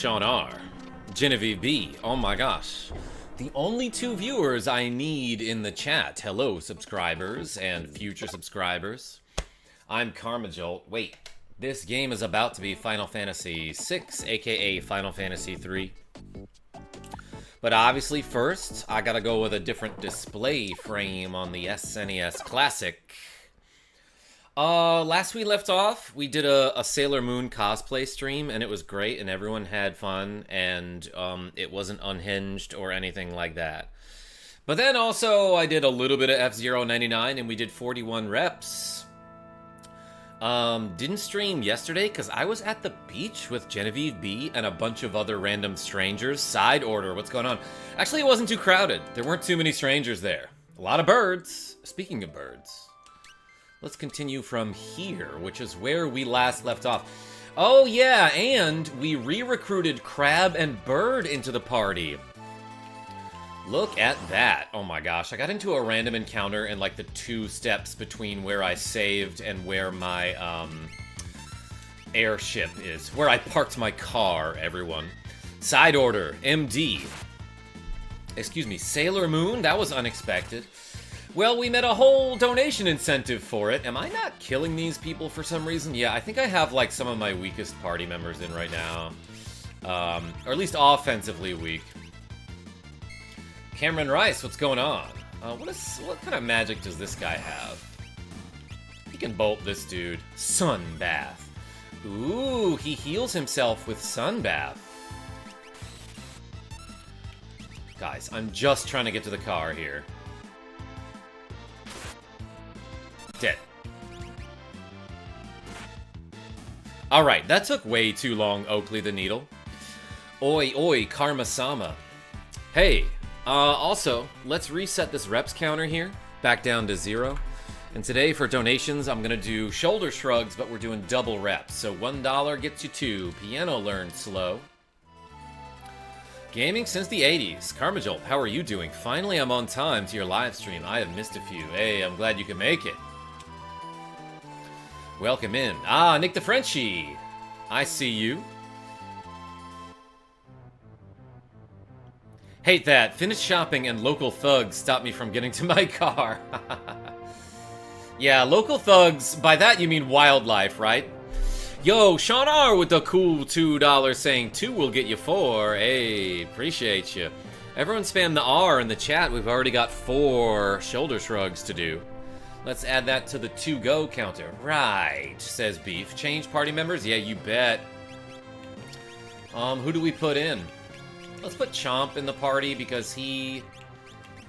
Sean R. Genevieve B. Oh my gosh. The only 2 viewers I need in the chat. Hello, subscribers and future subscribers. I'm KarmaJolt. Wait, this game is about to be Final Fantasy VI, aka Final Fantasy III. But obviously first, I gotta go with a different display frame on the SNES Classic. Last we left off, we did a Sailor Moon cosplay stream, and it was great, and everyone had fun, and it wasn't unhinged or anything like that. But then also, I did a little bit of F-Zero 99, and we did 41 reps. Didn't stream yesterday, because I was at the beach with Genevieve B and a bunch of other random strangers. Side order, what's going on? Actually, it wasn't too crowded. There weren't too many strangers there. A lot of birds. Speaking of birds. Let's continue from here, which is where we last left off. Oh yeah, and we re-recruited Crab and Bird into the party. Look at that. Oh my gosh, I got into a random encounter in like the 2 steps between where I saved and where my airship is. Where I parked my car, everyone. Side order, MD. Excuse me, Sailor Moon? That was unexpected. Well, we met a whole donation incentive for it. Am I not killing these people for some reason? Yeah, I think I have, like, some of my weakest party members in right now. Or at least offensively weak. Cameron Rice, what's going on? What kind of magic does this guy have? He can bolt this dude. Sun Bath. Ooh, he heals himself with Sun Bath. Guys, I'm just trying to get to the car here. Dead. Alright, that took way too long, Oakley the Needle. Oi, oi, Karma-sama. Hey, also, let's reset this reps counter here, back down to 0. And today, for donations, I'm gonna do shoulder shrugs, but we're doing double reps. So $1 gets you 2. Piano learned slow. Gaming since the 80s. KarmaJolt, how are you doing? Finally, I'm on time to your live stream. I have missed a few. Hey, I'm glad you can make it. Welcome in. Ah, Nick the Frenchie. I see you. Hate that. Finished shopping and local thugs stopped me from getting to my car. Yeah, local thugs, by that you mean wildlife, right? Yo, Sean R with the cool $2 saying 2 will get you 4. Hey, appreciate you. Everyone spam the R in the chat. We've already got 4 shoulder shrugs to do. Let's add that to the to-go counter. Right, says Beef. Change party members? Yeah, you bet. Who do we put in? Let's put Chomp in the party because he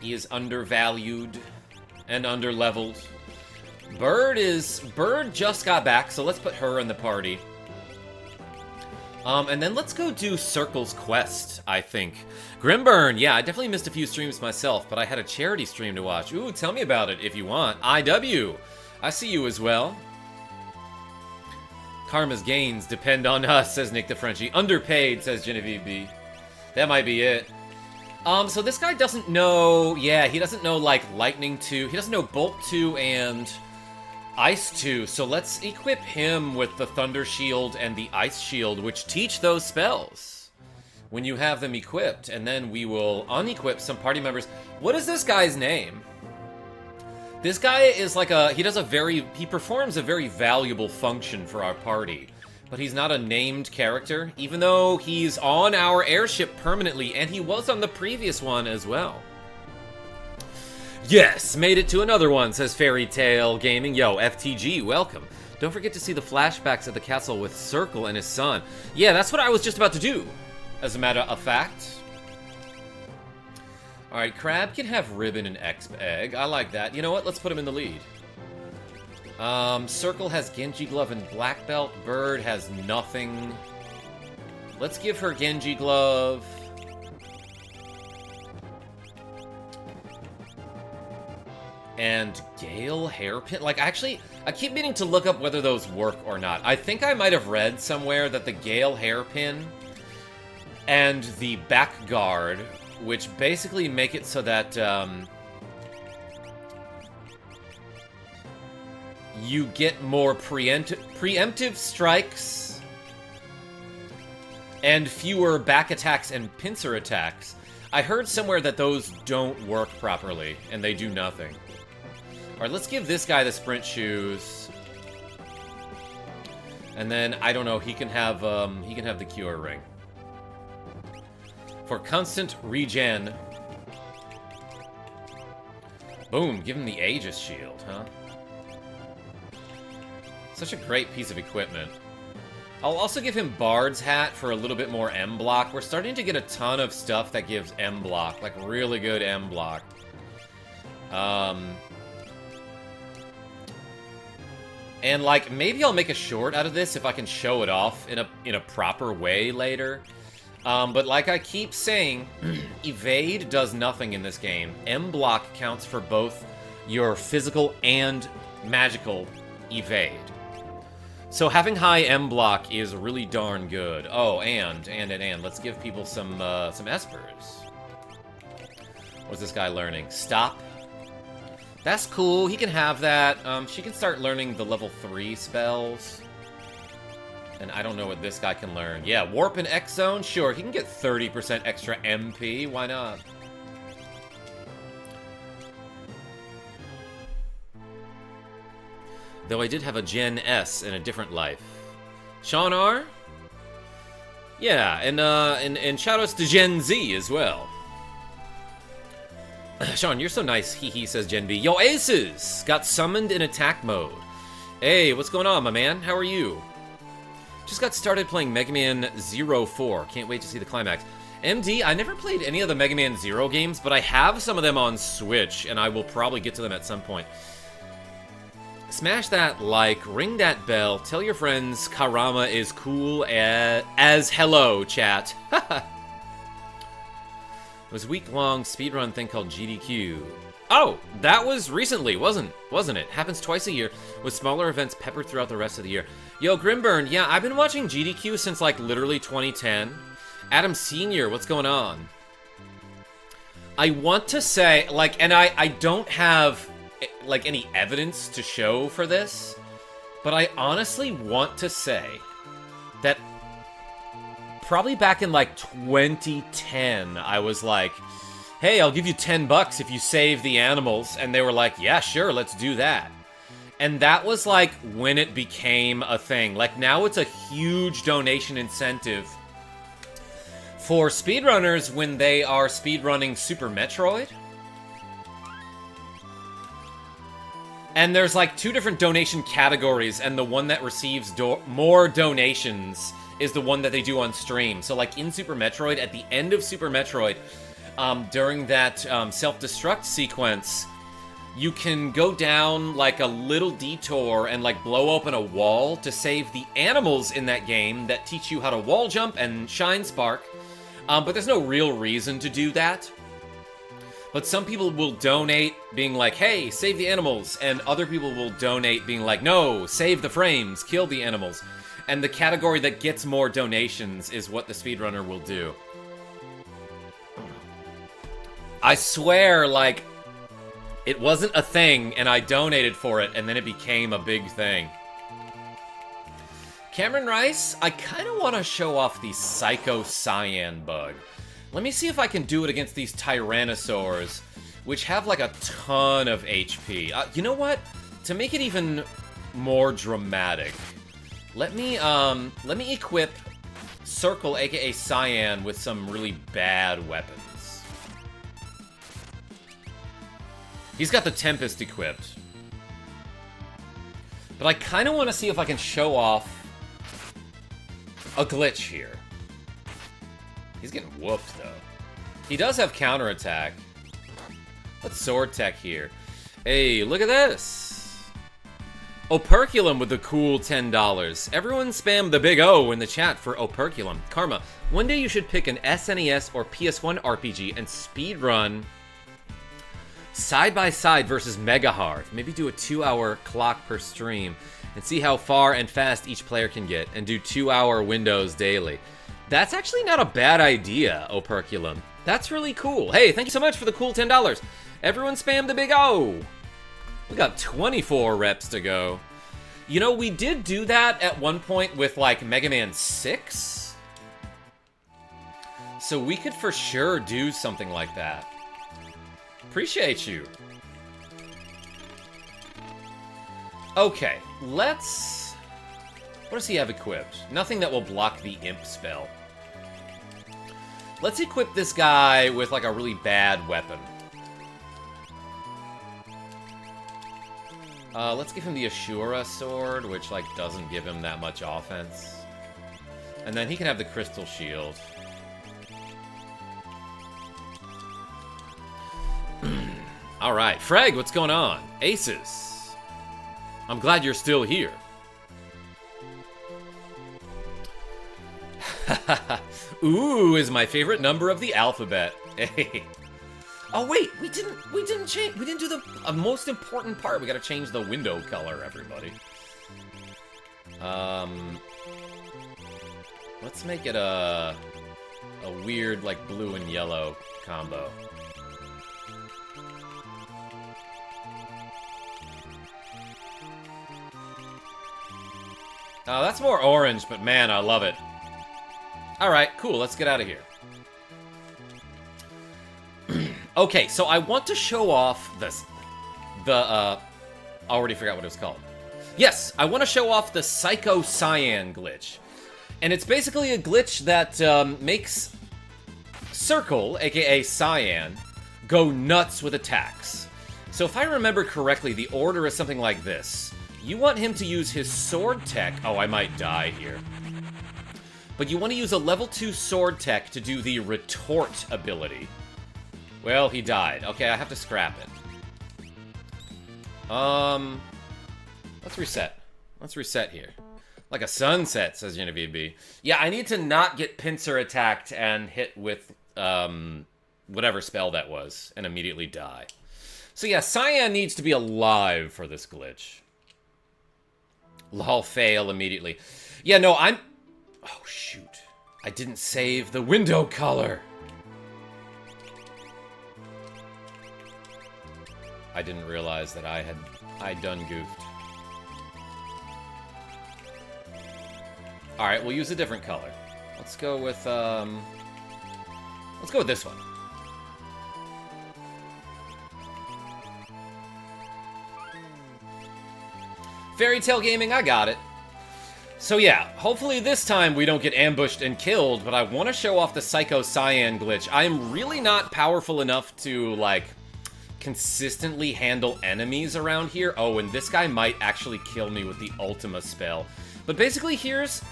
is undervalued and underleveled. Bird just got back, so let's put her in the party. And then let's go do Circle's Quest, I think. Grimburn, yeah, I definitely missed a few streams myself, but I had a charity stream to watch. Ooh, tell me about it if you want. IW, I see you as well. Karma's gains depend on us, says Nick the Frenchie. Underpaid, says Genevieve B. That might be it. So this guy doesn't know, yeah, he doesn't know, like, Lightning 2. He doesn't know Bolt 2 and Ice 2, so let's equip him with the Thunder Shield and the Ice Shield, which teach those spells when you have them equipped, and then we will unequip some party members. What is this guy's name? This guy is like he performs a very valuable function for our party, but he's not a named character, even though he's on our airship permanently, and he was on the previous one as well. Yes, made it to another one, says Fairy Tale Gaming. Yo, FTG, welcome. Don't forget to see the flashbacks at the castle with Circle and his son. Yeah, that's what I was just about to do, as a matter of fact. Alright, Crab can have Ribbon and X-Egg. I like that. You know what? Let's put him in the lead. Circle has Genji Glove and Black Belt. Bird has nothing. Let's give her Genji Glove. And Gale Hairpin. Like, actually, I keep meaning to look up whether those work or not. I think I might have read somewhere that the Gale Hairpin and the Back Guard, which basically make it so that you get more preemptive strikes and fewer back attacks and pincer attacks. I heard somewhere that those don't work properly, and they do nothing. Alright, let's give this guy the sprint shoes. And then, I don't know, he can have the cure ring. For constant regen. Boom, give him the Aegis shield, huh? Such a great piece of equipment. I'll also give him Bard's hat for a little bit more M block. We're starting to get a ton of stuff that gives M block, like really good M block. And like maybe I'll make a short out of this if I can show it off in a proper way later. But like I keep saying, evade does nothing in this game. M block counts for both your physical and magical evade. So having high M block is really darn good. Oh, and let's give people some espers. What's this guy learning? Stop. That's cool. He can have that. She can start learning the level 3 spells. And I don't know what this guy can learn. Yeah, Warp and X Zone? Sure, he can get 30% extra MP. Why not? Though I did have a Gen S in a different life. Sean R? Yeah, and shoutouts to Gen Z as well. Sean, you're so nice, hee says Gen B. Yo, Aces! Got summoned in attack mode. Hey, what's going on, my man? How are you? Just got started playing Mega Man 04. Can't wait to see the climax. MD, I never played any of the Mega Man 0 games, but I have some of them on Switch, and I will probably get to them at some point. Smash that like, ring that bell, tell your friends Karama is cool as hello, chat. It was a week-long speedrun thing called GDQ. Oh, that was recently, wasn't it? Happens twice a year, with smaller events peppered throughout the rest of the year. Yo, Grimburn, yeah, I've been watching GDQ since, like, literally 2010. Adam Sr., what's going on? I want to say, like, and I don't have, like, any evidence to show for this, but I honestly want to say that probably back in, like, 2010, I was like, hey, I'll give you $10 if you save the animals. And they were like, yeah, sure, let's do that. And that was, like, when it became a thing. Like, now it's a huge donation incentive for speedrunners when they are speedrunning Super Metroid. And there's, like, 2 different donation categories, and the one that receives more donations is the one that they do on stream. So, like, in Super Metroid, at the end of Super Metroid, during that self-destruct sequence, you can go down, like, a little detour and, like, blow open a wall to save the animals in that game that teach you how to wall jump and shine spark. But there's no real reason to do that. But some people will donate being like, hey, save the animals. And other people will donate being like, no, save the frames, kill the animals. And the category that gets more donations is what the speedrunner will do. I swear, like, it wasn't a thing, and I donated for it, and then it became a big thing. Cameron Rice, I kind of want to show off the Psycho Cyan bug. Let me see if I can do it against these Tyrannosaurs, which have, like, a ton of HP. You know what? To make it even more dramatic, let me equip Circle, aka Cyan, with some really bad weapons. He's got the Tempest equipped. But I kind of want to see if I can show off a glitch here. He's getting whooped, though. He does have counterattack. Let's sword tech here. Hey, look at this. Operculum with the cool $10. Everyone spam the big O in the chat for Operculum. Karma, one day you should pick an SNES or PS1 RPG and speedrun side by side versus Mega Hard. Maybe do a 2-hour clock per stream and see how far and fast each player can get, and do 2-hour windows daily. That's actually not a bad idea, Operculum. That's really cool. Hey, thank you so much for the cool $10. Everyone spam the big O. We got 24 reps to go. You know, we did do that at one point with, like, Mega Man 6. So we could for sure do something like that. Appreciate you. Okay, let's... What does he have equipped? Nothing that will block the imp spell. Let's equip this guy with, like, a really bad weapon. Let's give him the Ashura sword, which, like, doesn't give him that much offense. And then he can have the crystal shield. Alright, Freg, what's going on? Aces. I'm glad you're still here. Ooh is my favorite number of the alphabet. Hey. Oh wait, we didn't do the most important part. We gotta change the window color, everybody. Let's make it a weird, like, blue and yellow combo. Oh, that's more orange, but man, I love it. Alright, cool, let's get out of here. Okay, so I want to show off I already forgot what it was called. Yes, I want to show off the Psycho Cyan glitch. And it's basically a glitch that makes Circle, aka Cyan, go nuts with attacks. So if I remember correctly, the order is something like this. You want him to use his sword tech. Oh, I might die here. But you want to use a level 2 sword tech to do the retort ability. Well, he died. Okay, I have to scrap it. Let's reset. Let's reset here. Like a sunset, says Genevieve B. Yeah, I need to not get pincer attacked and hit with, whatever spell that was, and immediately die. So yeah, Cyan needs to be alive for this glitch. Lol, fail immediately. Yeah, no, I'm... Oh, shoot. I didn't save the window color. I didn't realize that I done goofed. Alright, we'll use a different color. Let's go with this one. Fairy Tale Gaming, I got it. So yeah, hopefully this time we don't get ambushed and killed, but I want to show off the Psycho Cyan glitch. I'm really not powerful enough to, like, consistently handle enemies around here. Oh, and this guy might actually kill me with the Ultima spell. But basically, here's...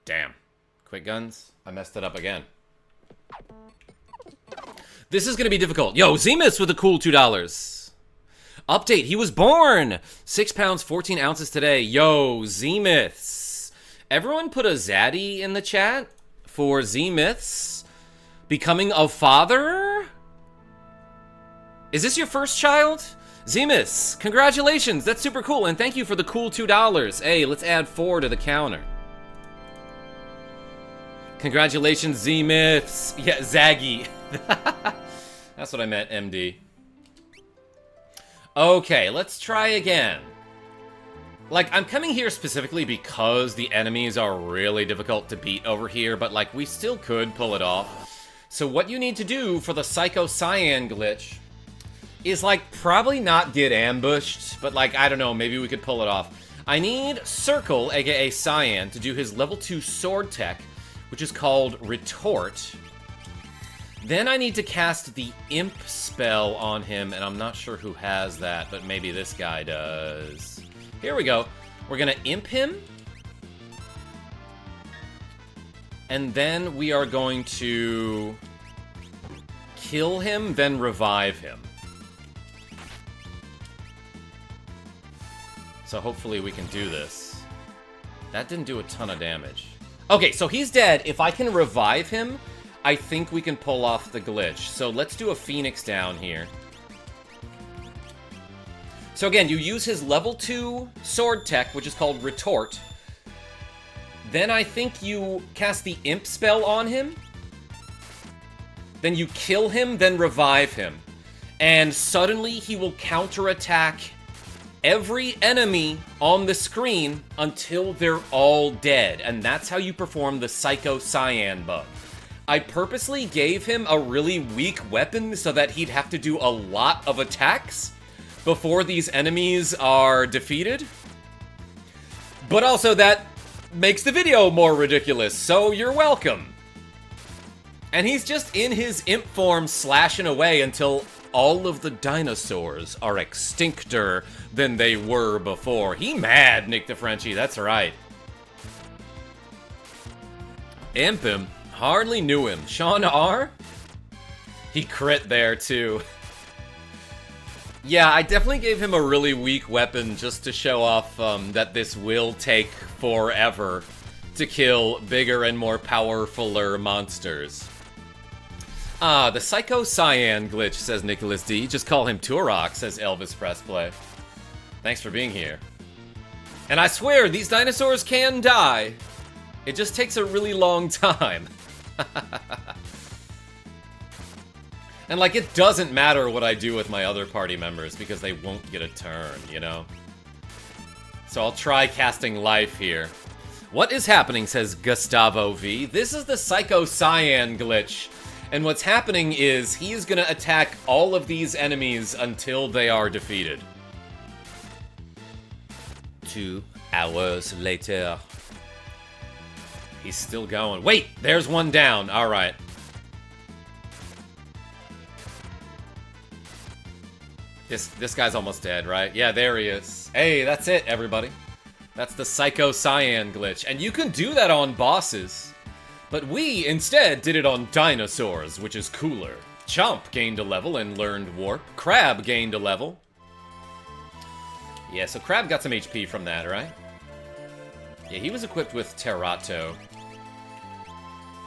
Damn. Quick guns? I messed it up again. This is gonna be difficult. Yo, Zemus with a cool $2. Update, he was born! 6 pounds, 14 ounces today. Yo, Z-Myths. Everyone put a zaddy in the chat for Z-Myths becoming a father? Is this your first child? Z-Myths, congratulations, that's super cool, and thank you for the cool $2. Hey, let's add 4 to the counter. Congratulations, Z-Myths. Yeah, Zaggy. That's what I meant, MD. Okay, let's try again. Like, I'm coming here specifically because the enemies are really difficult to beat over here, but, like, we still could pull it off. So what you need to do for the Psycho Cyan glitch is, like, probably not get ambushed, but, like, I don't know, maybe we could pull it off. I need Circle, aka Cyan, to do his level 2 sword tech, which is called Retort. Then I need to cast the Imp spell on him, and I'm not sure who has that, but maybe this guy does. Here we go. We're gonna Imp him. And then we are going to kill him, then revive him. So hopefully we can do this. That didn't do a ton of damage. Okay, so he's dead. If I can revive him, I think we can pull off the glitch. So let's do a Phoenix down here. So again, you use his level 2 sword tech, which is called Retort. Then I think you cast the Imp spell on him. then you kill him, then revive him. And suddenly he will counterattack every enemy on the screen until they're all dead. And that's how you perform the Psycho Cyan bug. I purposely gave him a really weak weapon so that he'd have to do a lot of attacks before these enemies are defeated. But also that makes the video more ridiculous, so you're welcome. And he's just in his imp form slashing away until all of the dinosaurs are extincter than they were before. He mad, Nick the Frenchie, that's right. Imp him. Hardly knew him. Sean R? He crit there, too. Yeah, I definitely gave him a really weak weapon just to show off that this will take forever to kill bigger and more powerfuler monsters. Ah, the Psycho Cyan glitch, says Nicholas D. Just call him Turok, says Elvis Pressplay. Thanks for being here. And I swear, these dinosaurs can die. It just takes a really long time. And, like, it doesn't matter what I do with my other party members because they won't get a turn, you know? So I'll try casting life here. What is happening, says Gustavo V. This is the Psycho Cyan glitch. And what's happening is he's gonna attack all of these enemies until they are defeated. 2 hours later. He's still going. Wait, there's one down. All right. This guy's almost dead, right? Yeah, there he is. Hey, that's it, everybody. That's the Psycho Cyan glitch. And you can do that on bosses. But we, instead, did it on dinosaurs, which is cooler. Chomp gained a level and learned Warp. Crab gained a level. Yeah, so Crab got some HP from that, right? Yeah, he was equipped with Terrato.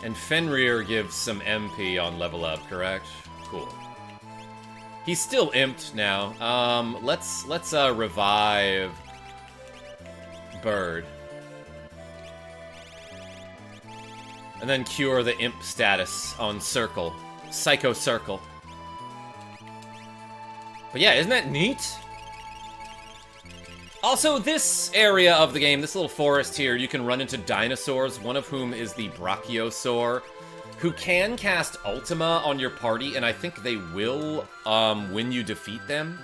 And Fenrir gives some MP on level up, correct? Cool. He's still imped now. Let's revive Bird. And then cure the imp status on Circle. Psycho Circle. But yeah, isn't that neat? Also, this area of the game, this little forest here, you can run into dinosaurs, one of whom is the Brachiosaur, who can cast Ultima on your party, and I think they will when you defeat them.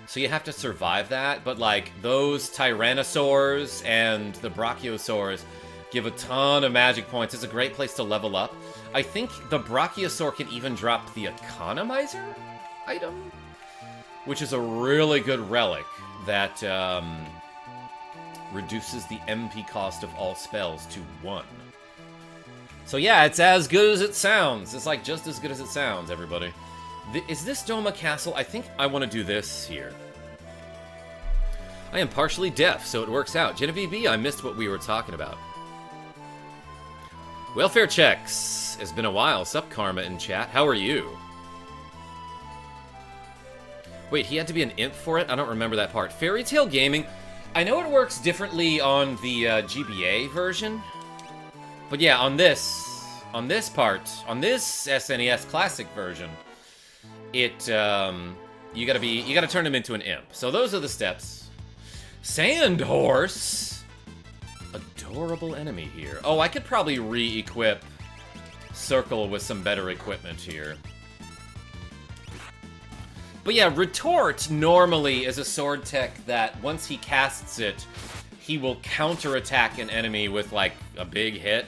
So you have to survive that, but like, those Tyrannosaurs and the Brachiosaurs give a ton of magic points. It's a great place to level up. I think the Brachiosaur can even drop the Economizer item, which is a really good relic that reduces the MP cost of all spells to 1. So yeah, it's as good as it sounds. It's like just as good as it sounds, everybody. Is this Doma Castle? I think I want to do this here. I am partially deaf, so it works out. Genevieve B, I missed what we were talking about. Welfare checks. It's been a while. Sup, Karma in chat. How are you? Wait, he had to be an imp for it? I don't remember that part. Fairy Tail Gaming. I know it works differently on the GBA version. But yeah, on this part, on this SNES Classic version, it, you gotta turn him into an imp. So those are the steps. Sandhorse! Adorable enemy here. Oh, I could probably re-equip Circle with some better equipment here. But yeah, Retort normally is a sword tech that once he casts it, he will counterattack an enemy with like a big hit.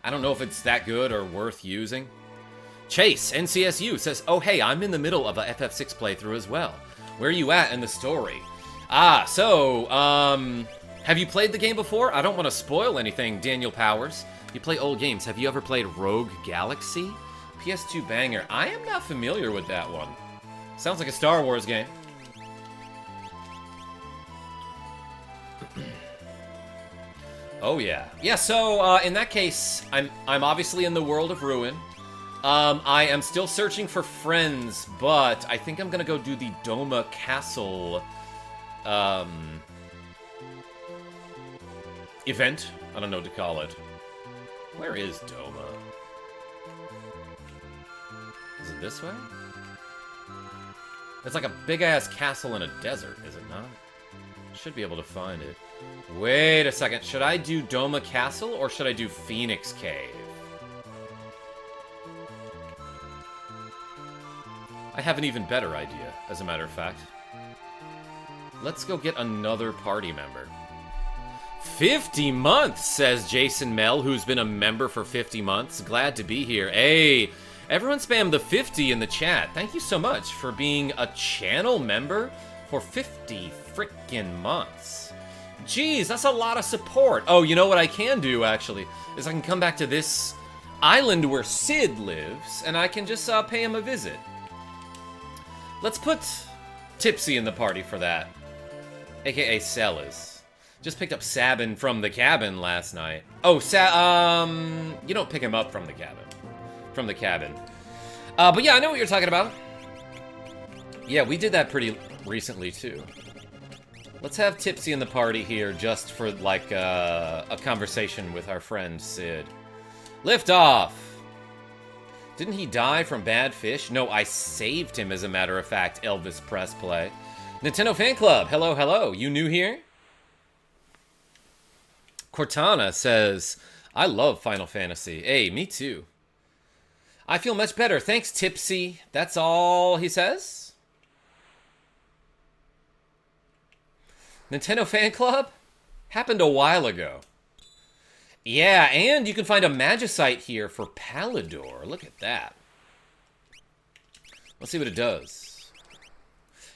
I don't know if it's that good or worth using. Chase, NCSU, says, oh hey, I'm in the middle of a FF6 playthrough as well. Where are you at in the story? Ah, so, have you played the game before? I don't want to spoil anything, Daniel Powers. You play old games. Have you ever played Rogue Galaxy? PS2 banger. I am not familiar with that one. Sounds like a Star Wars game. Oh yeah. Yeah, so in that case, I'm obviously in the world of Ruin. I am still searching for friends, but I think I'm gonna go do the Doma Castle event. I don't know what to call it. Where is Doma? this way? It's like a big-ass castle in a desert, is it not? Should be able to find it. Wait a second. Should I do Doma Castle or should I do Phoenix Cave? I have an even better idea, as a matter of fact. Let's go get another party member. 50 months, says Jason Mel, who's been a member for 50 months. Glad to be here. Hey, everyone spam the 50 in the chat. Thank you so much for being a channel member for 50 frickin' months. Jeez, that's a lot of support. Oh, you know what I can do, actually, is I can come back to this island where Sid lives, and I can just pay him a visit. Let's put Tipsy in the party for that. AKA Sellers. Just picked up Sabin from the cabin last night. Oh, you don't pick him up from the cabin. From the cabin. But yeah, I know what you're talking about. Yeah, we did that pretty recently, too. Let's have Tipsy in the party here just for, like, a conversation with our friend Sid. Lift off! Didn't he die from bad fish? No, I saved him, as a matter of fact, Elvis Press Play. Nintendo Fan Club, hello, hello. You new here? Cortana says, I love Final Fantasy. Hey, me too. I feel much better. Thanks, Tipsy. That's all he says? Nintendo Fan Club? Happened a while ago. Yeah, and you can find a Magicite here for Palador. Look at that. Let's see what it does.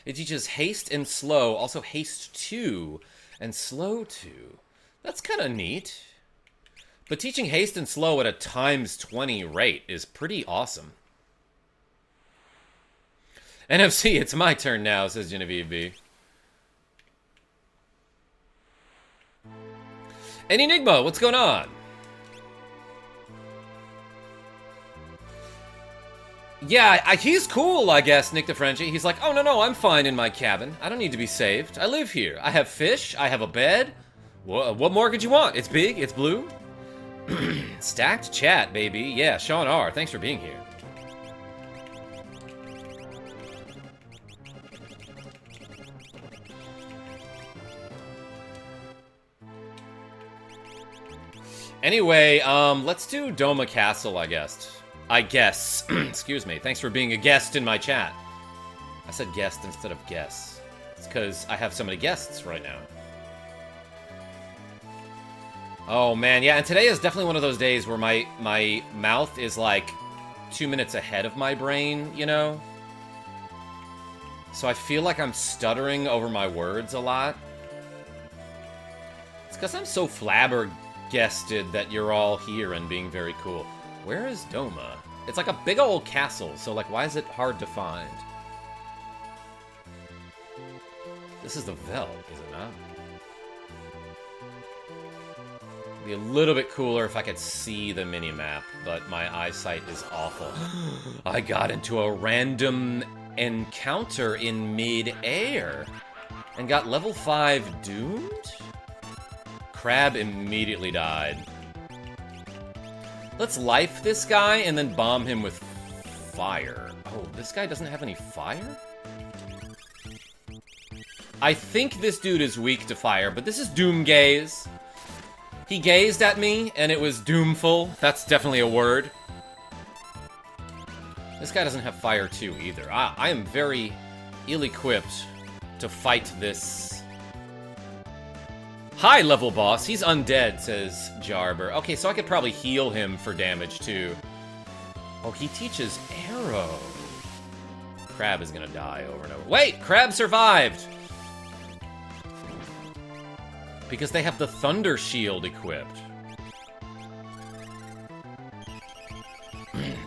It teaches haste and slow, also haste 2 and slow 2. That's kind of neat. But teaching haste and slow at a ×20 rate is pretty awesome. NFC, it's my turn now, says Genevieve B. And Enigma, what's going on? Yeah, he's cool, I guess, Nick the Frenchie. He's like, oh, no, I'm fine in my cabin. I don't need to be saved. I live here. I have fish. I have a bed. What more could you want? It's big. It's blue. Stacked chat, baby. Yeah, Sean R., thanks for being here. Anyway, let's do Doma Castle, I guess. Excuse me. Thanks for being a guest in my chat. I said guest instead of guess. It's because I have so many guests right now. Oh, man. Yeah, and today is definitely one of those days where my mouth is, like, 2 minutes ahead of my brain, you know? So I feel like I'm stuttering over my words a lot. It's because I'm so flabbergasted that you're all here and being very cool. Where is Doma? It's like a big old castle, so, like, why is it hard to find? This is the Veld, is it not? It'd be a little bit cooler if I could see the mini-map, but my eyesight is awful. I got into a random encounter in mid-air and got level 5 doomed? Crab immediately died. Let's life this guy and then bomb him with fire. Oh, this guy doesn't have any fire? I think this dude is weak to fire, but this is Doom Gaze. He gazed at me, and it was doomful. That's definitely a word. This guy doesn't have fire too, either. I am very ill-equipped to fight this high-level boss. He's undead, says Jarber. Okay, so I could probably heal him for damage, too. Oh, he teaches arrow. Crab is gonna die over and over. Wait! Crab survived! Because they have the Thunder Shield equipped.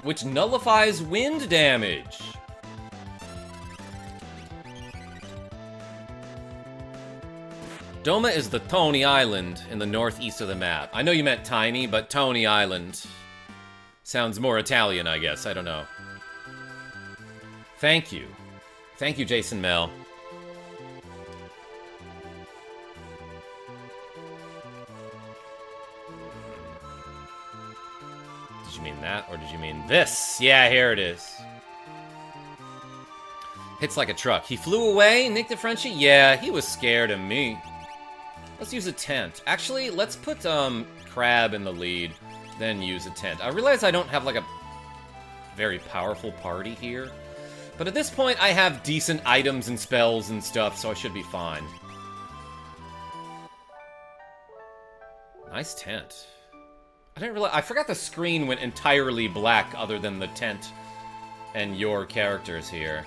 Which nullifies wind damage. Doma is the Tony Island in the northeast of the map. I know you meant tiny, but Tony Island sounds more Italian, I guess. I don't know. Thank you. Thank you, Jason Mel. Did you mean that, or did you mean this? Yeah, here it is. Hits like a truck. He flew away, Nick the Frenchie? Yeah, he was scared of me. Let's use a tent. Actually, let's put, Crab in the lead, then use a tent. I realize I don't have, like, a very powerful party here. But at this point, I have decent items and spells and stuff, so I should be fine. Nice tent. I didn't realize... I forgot the screen went entirely black other than the tent and your characters here.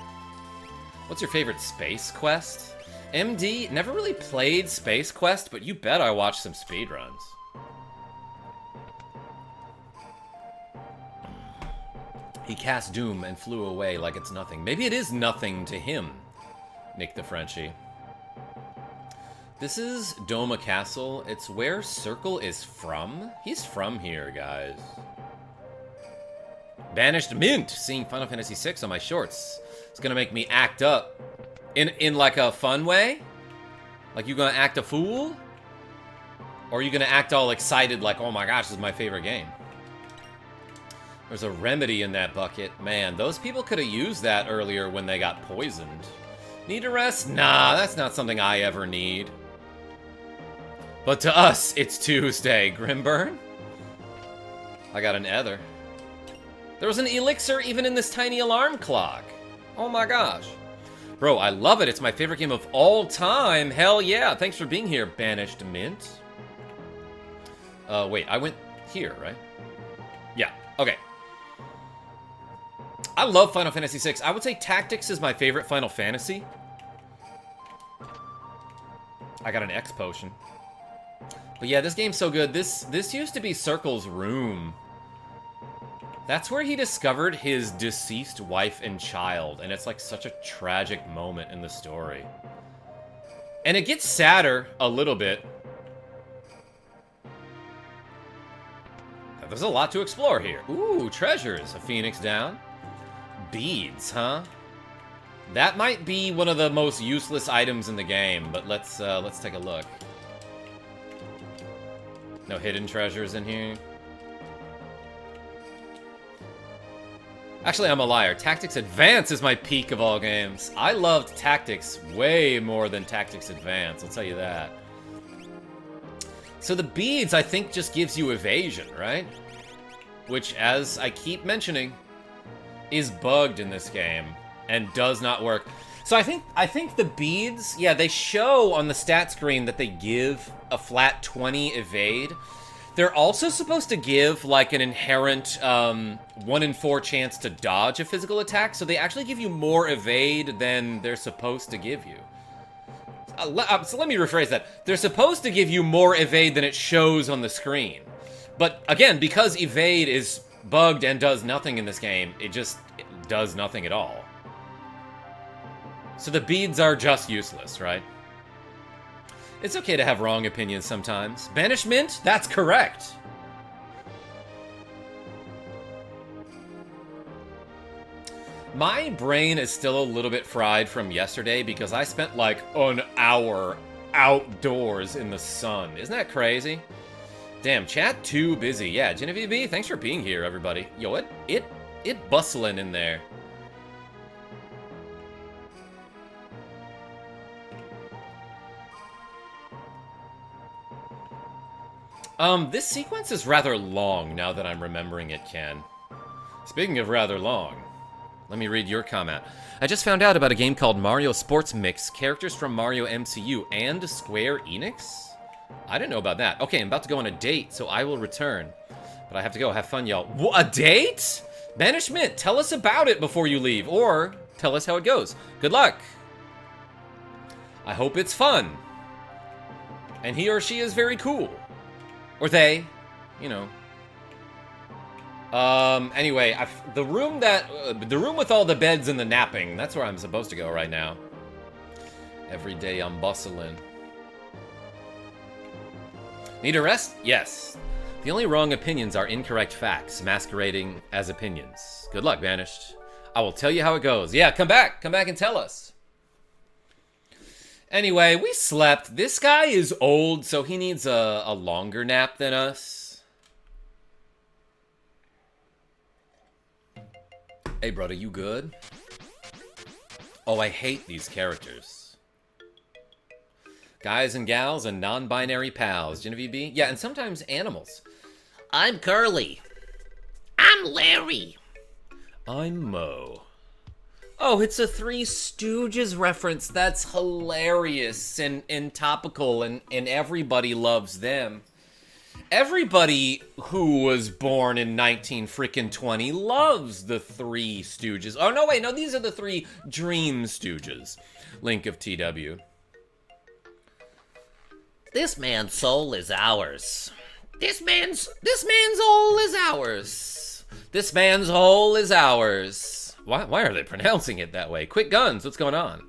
What's your favorite Space Quest? MD, never really played Space Quest, but you bet I watched some speedruns. He cast Doom and flew away like it's nothing. Maybe it is nothing to him, Nick the Frenchie. This is Doma Castle. It's where Circle is from. He's from here, guys. Banished Mint, seeing Final Fantasy VI on my shorts. It's gonna make me act up. In like a fun way? Like you gonna act a fool? Or are you gonna act all excited like, oh my gosh, this is my favorite game? There's a remedy in that bucket. Man, those people could have used that earlier when they got poisoned. Need a rest? Nah, that's not something I ever need. But to us, it's Tuesday. Grimburn? I got an ether. There was an elixir even in this tiny alarm clock. Oh my gosh. Bro, I love it. It's my favorite game of all time. Hell yeah. Thanks for being here, Banished Mint. Wait, I went here, right? Yeah, okay. I love Final Fantasy VI. I would say Tactics is my favorite Final Fantasy. I got an X potion. But yeah, this game's so good. This used to be Circle's room. That's where he discovered his deceased wife and child, and it's like such a tragic moment in the story. And it gets sadder a little bit. There's a lot to explore here. Ooh, treasures. A phoenix down. Beads, huh? That might be one of the most useless items in the game, but let's take a look. No hidden treasures in here. Actually, I'm a liar. Tactics Advance is my peak of all games. I loved Tactics way more than Tactics Advance, I'll tell you that. So the beads, I think, just gives you evasion, right? Which, as I keep mentioning, is bugged in this game and does not work. So I think the beads, yeah, they show on the stat screen that they give a flat 20 evade. They're also supposed to give, like, an inherent 1 in 4 chance to dodge a physical attack, so they actually give you more evade than they're supposed to give you. So let me rephrase that. They're supposed to give you more evade than it shows on the screen. But, again, because evade is bugged and does nothing in this game, it does nothing at all. So the beads are just useless, right? It's okay to have wrong opinions sometimes. Banishment? That's correct. My brain is still a little bit fried from yesterday because I spent like an hour outdoors in the sun. Isn't that crazy? Damn, chat too busy. Yeah, Genevieve B, thanks for being here, everybody. Yo, it bustling in there. This sequence is rather long now that I'm remembering it, Ken. Speaking of rather long, let me read your comment. I just found out about a game called Mario Sports Mix, characters from Mario MCU and Square Enix? I didn't know about that. Okay, I'm about to go on a date, so I will return. But I have to go. Have fun, y'all. A date? Banishment, tell us about it before you leave, or tell us how it goes. Good luck. I hope it's fun. And he or she is very cool. Or they, you know. Anyway, the room with all the beds and the napping, that's where I'm supposed to go right now. Every day I'm bustling. Need a rest? Yes. The only wrong opinions are incorrect facts, masquerading as opinions. Good luck, Banished. I will tell you how it goes. Yeah, come back. Come back and tell us. Anyway, we slept. This guy is old, so he needs a longer nap than us. Hey, brother, you good? Oh, I hate these characters. Guys and gals and non-binary pals. Genevieve B? Yeah, and sometimes animals. I'm Curly. I'm Larry. I'm Mo. Oh, it's a Three Stooges reference. That's hilarious and topical, and everybody loves them. Everybody who was born in 1920 loves the Three Stooges. Oh, no, wait, no, these are the Three Dream Stooges. Link of TW. This man's soul is ours. This man's soul is ours. This man's hole is ours. Why are they pronouncing it that way? Quick guns, what's going on?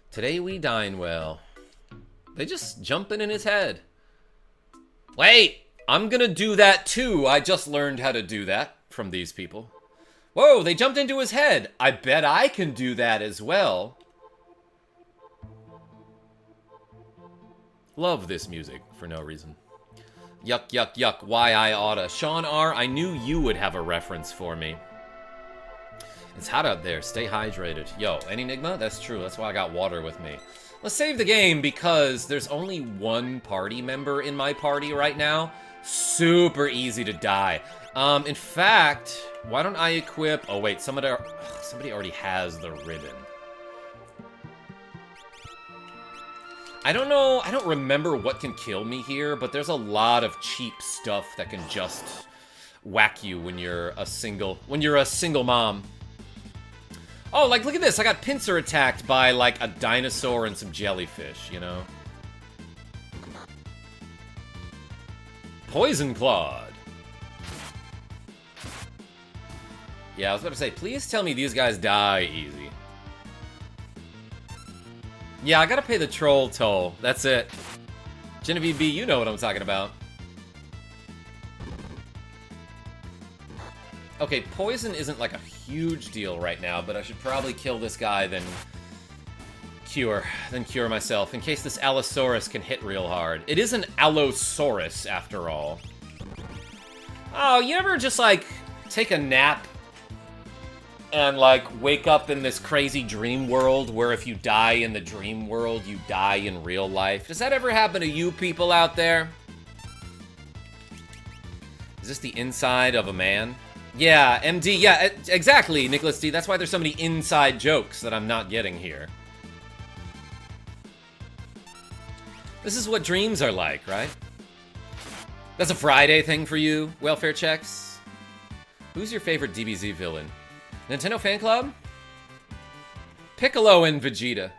Today we dine well. They just jumping in his head. Wait, I'm gonna do that too. I just learned how to do that from these people. Whoa, they jumped into his head. I bet I can do that as well. Love this music for no reason. Yuck, yuck, yuck. Why I oughta. Sean R., I knew you would have a reference for me. It's hot out there. Stay hydrated. Yo, Enigma? That's true. That's why I got water with me. Let's save the game because there's only one party member in my party right now. Super easy to die. In fact, why don't I equip... Oh, wait. Somebody already has the ribbon. I don't know, I don't remember what can kill me here, but there's a lot of cheap stuff that can just whack you when you're a single mom. Oh, like, look at this, I got pincer attacked by, like, a dinosaur and some jellyfish, you know? Poison Clawed. Yeah, I was about to say, please tell me these guys die easy. Yeah, I gotta pay the troll toll. That's it. Genevieve B, you know what I'm talking about. Okay, poison isn't like a huge deal right now, but I should probably kill this guy, then cure myself, in case this Allosaurus can hit real hard. It is an Allosaurus, after all. Oh, you ever just, like, take a nap and, like, wake up in this crazy dream world where if you die in the dream world, you die in real life? Does that ever happen to you people out there? Is this the inside of a man? Yeah, MD, yeah, exactly, Nicholas D. That's why there's so many inside jokes that I'm not getting here. This is what dreams are like, right? That's a Friday thing for you, welfare checks? Who's your favorite DBZ villain? Nintendo Fan Club? Piccolo and Vegeta.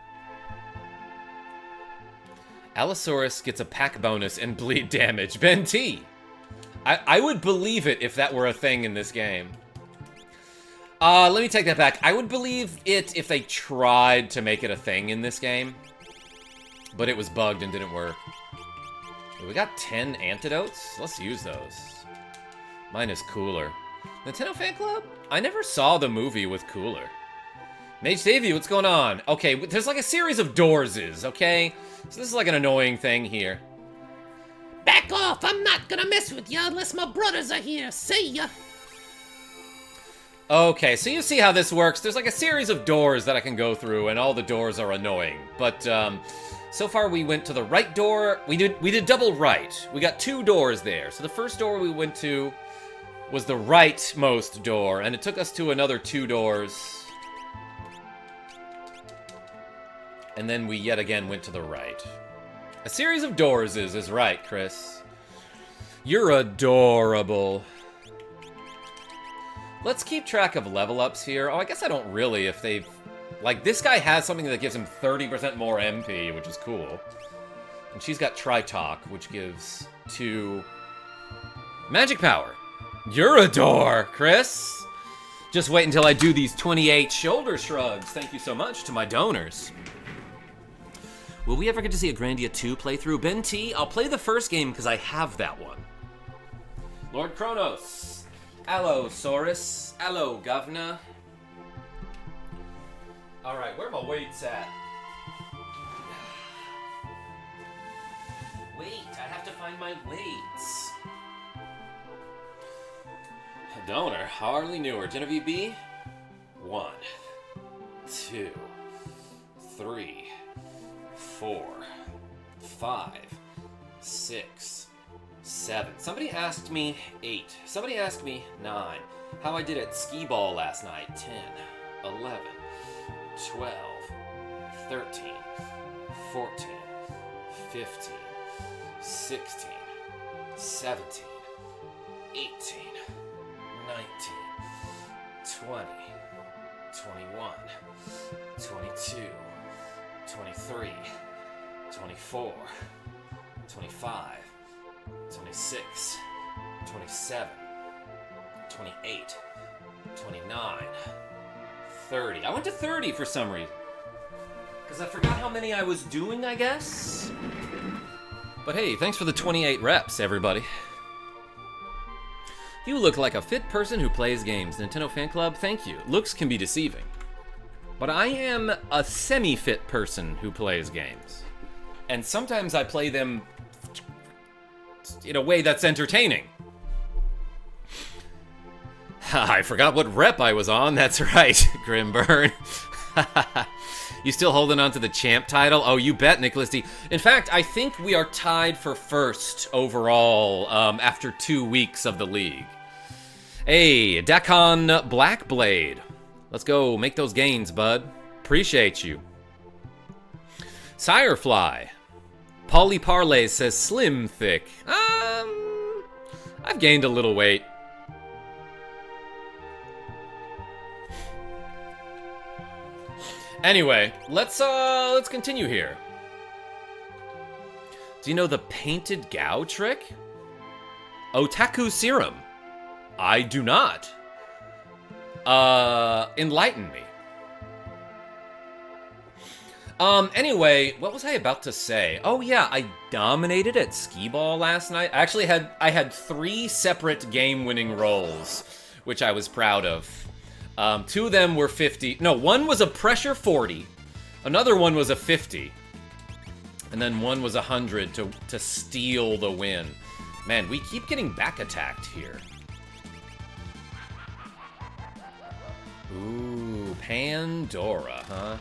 Allosaurus gets a pack bonus and bleed damage. Ben T. I would believe it if that were a thing in this game. Let me take that back. I would believe it if they tried to make it a thing in this game. But it was bugged and didn't work. We got 10 antidotes? Let's use those. Mine is cooler. Nintendo Fan Club? I never saw the movie with Cooler. Mage Davey, what's going on? Okay, there's like a series of doorses, okay? So this is like an annoying thing here. Back off! I'm not gonna mess with you unless my brothers are here. See ya! Okay, so you see how this works. There's like a series of doors that I can go through, and all the doors are annoying. But, so far we went to the right door. We did double right. We got 2 doors there. So the first door we went to was the rightmost door, and it took us to another 2 doors. And then we yet again went to the right. A series of doors is right, Chris. You're adorable. Let's keep track of level ups here. Oh, I guess I don't really if they've... Like, this guy has something that gives him 30% more MP, which is cool. And she's got Tri-Talk, which gives 2... Magic Power. You're a door, Chris. Just wait until I do these 28 shoulder shrugs. Thank you so much to my donors. Will we ever get to see a Grandia 2 playthrough? Ben T, I'll play the first game because I have that one. Lord Kronos. Allosaurus. Allo, governor. Alright, where are my weights at? Wait, I have to find my weights. Donor, hardly knew her. Genevieve B? 1, 2, 3, 4, 5, 6, 7. Somebody asked me 8. Somebody asked me 9. How I did at skee ball last night. 10, 11, 12, 13, 14, 15, 16, 17, 18, 19, 20, 21, 22, 23, 24, 25, 26, 27, 28, 29, 30. I went to 30 for some reason. Because I forgot how many I was doing, I guess? But hey, thanks for the 28 reps, everybody. You look like a fit person who plays games. Nintendo Fan Club, thank you. Looks can be deceiving. But I am a semi-fit person who plays games. And sometimes I play them in a way that's entertaining. I forgot what rep I was on. That's right, Grimburn. You still holding on to the champ title? Oh, you bet, Nicholas D. In fact, I think we are tied for first overall after 2 weeks of the league. Hey, Dakon Blackblade. Let's go make those gains, bud. Appreciate you. Sirefly. Polly Parlay says slim thick. I've gained a little weight. Anyway, let's continue here. Do you know the painted Gao trick? Otaku serum. I do not. Enlighten me. Anyway, what was I about to say? Oh yeah, I dominated at skee ball last night. I had 3 separate game-winning rolls, which I was proud of. 2 of them were 50. No, one was a pressure 40. Another one was a 50. And then one was 100 to steal the win. Man, we keep getting back attacked here. Ooh, Pandora, huh?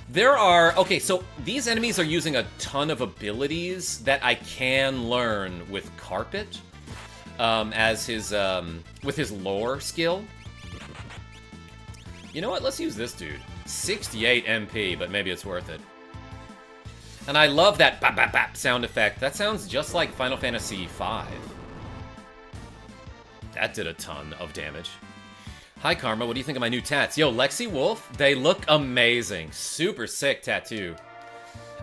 There are... Okay, so these enemies are using a ton of abilities that I can learn with Carpet. As his, with his lore skill. You know what? Let's use this dude. 68 MP, but maybe it's worth it. And I love that bap bap bap sound effect. That sounds just like Final Fantasy V. That did a ton of damage. Hi, Karma. What do you think of my new tats? Yo, Lexi Wolf, they look amazing. Super sick tattoo.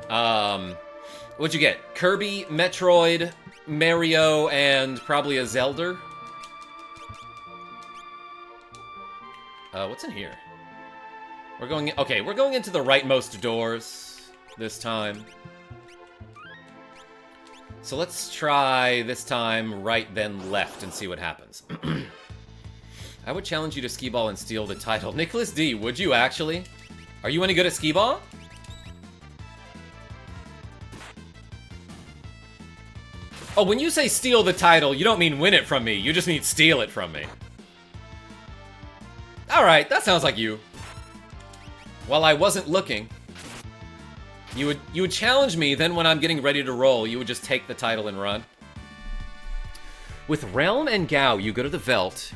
What'd you get? Kirby, Metroid, Mario, and probably a Zelda. What's in here? We're going into the rightmost doors this time. So let's try this time right then left and see what happens. I would challenge you to skee ball and steal the title. Nicholas D, would you actually? Are you any good at skee ball? Oh, when you say steal the title, you don't mean win it from me. You just mean steal it from me. Alright, that sounds like you. While I wasn't looking, you would challenge me, then when I'm getting ready to roll, you would just take the title and run. With Realm and Gao, you go to the Veldt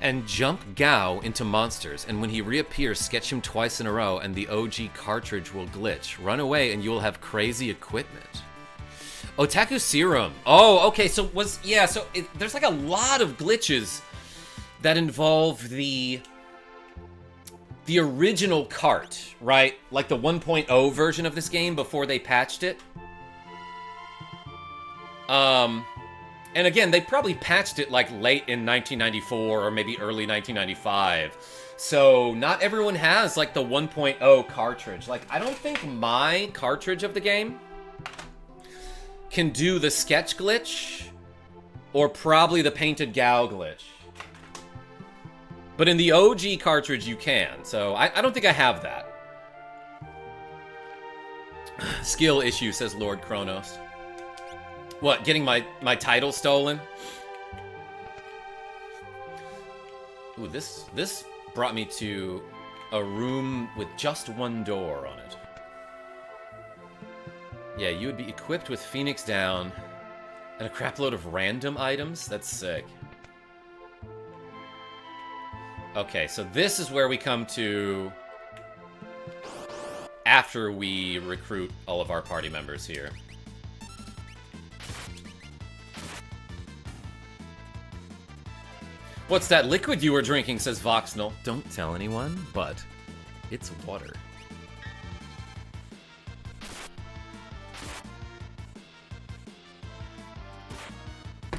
and jump Gao into monsters, and when he reappears, sketch him twice in a row, and the OG cartridge will glitch. Run away, and you will have crazy equipment. Otaku Serum. Oh, okay, so there's like a lot of glitches that involve the original cart, right? Like the 1.0 version of this game before they patched it. And again, they probably patched it like late in 1994 or maybe early 1995. So not everyone has like the 1.0 cartridge. Like, I don't think my cartridge of the game can do the sketch glitch or probably the painted Gao glitch. But in the OG cartridge, you can. So I don't think I have that. Skill issue, says Lord Kronos. What, getting my title stolen? Ooh, this brought me to a room with just one door on it. Yeah, you would be equipped with Phoenix Down and a crapload of random items? That's sick. Okay, so this is where we come to after we recruit all of our party members here. What's that liquid you were drinking, says Voxnell. Don't tell anyone, but it's water.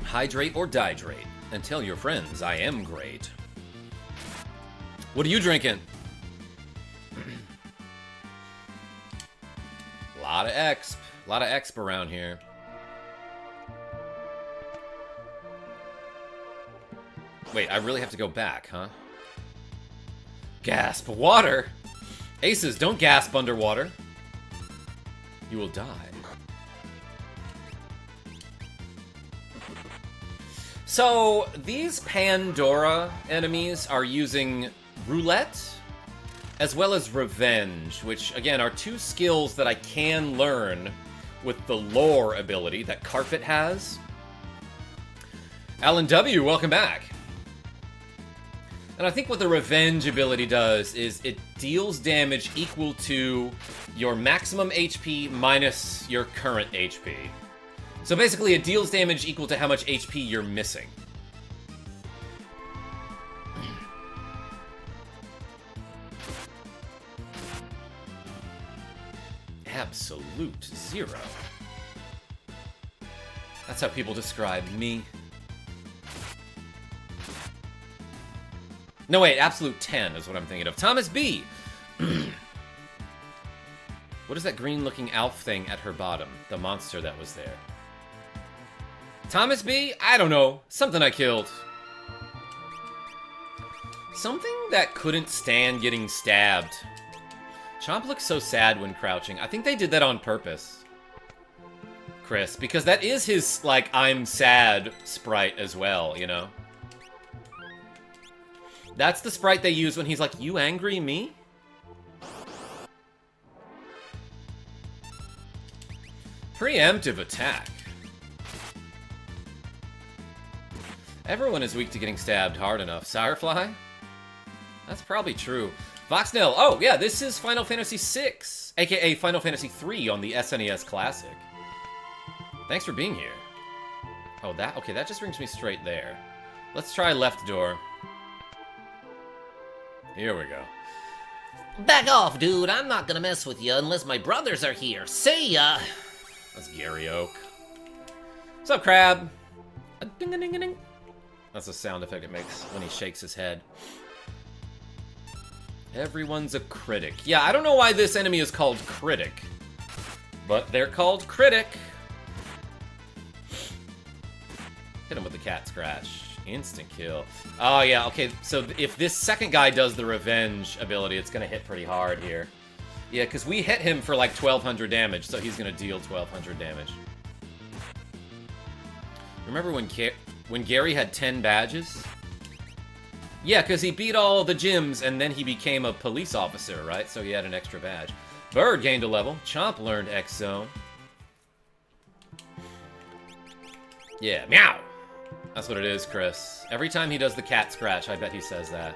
Hydrate or dihydrate, and tell your friends I am great. What are you drinking? Lot of exp around here. Wait, I really have to go back, huh? Gasp. Water? Aces, don't gasp underwater. You will die. So, these Pandora enemies are using Roulette, as well as Revenge, which, again, are two skills that I can learn with the Lore ability that Carpet has. Alan W., welcome back. And I think what the Revenge ability does is it deals damage equal to your maximum HP minus your current HP. So basically, it deals damage equal to how much HP you're missing. Absolute zero. That's how people describe me. No, wait, absolute 10 is what I'm thinking of. Thomas B. What is that green-looking Alf thing at her bottom? The monster that was there. Thomas B? I don't know. Something I killed. Something that couldn't stand getting stabbed. Chomp looks so sad when crouching. I think they did that on purpose, Chris, because that is his, like, I'm sad sprite as well, you know? That's the sprite they use when he's like, you angry, me? Preemptive attack. Everyone is weak to getting stabbed hard enough. Sourfly? That's probably true. Voxnell, oh yeah, this is Final Fantasy VI, aka Final Fantasy III on the SNES Classic. Thanks for being here. Oh, okay, that just brings me straight there. Let's try left door. Here we go. Back off, dude. I'm not gonna mess with you unless my brothers are here. See ya! That's Gary Oak. What's up, Crab? A ding-a-ding-a-ding. That's the sound effect it makes when he shakes his head. Everyone's a critic. Yeah, I don't know why this enemy is called Critic, but they're called Critic. Hit him with the cat scratch. Instant kill. Oh, yeah, okay, so if this second guy does the Revenge ability, it's gonna hit pretty hard here. Yeah, because we hit him for like 1,200 damage, so he's gonna deal 1,200 damage. Remember when Gary had 10 badges? Yeah, because he beat all the gyms, and then he became a police officer, right? So he had an extra badge. Bird gained a level. Chomp learned X-Zone. Yeah, meow! That's what it is, Chris. Every time he does the cat scratch, I bet he says that.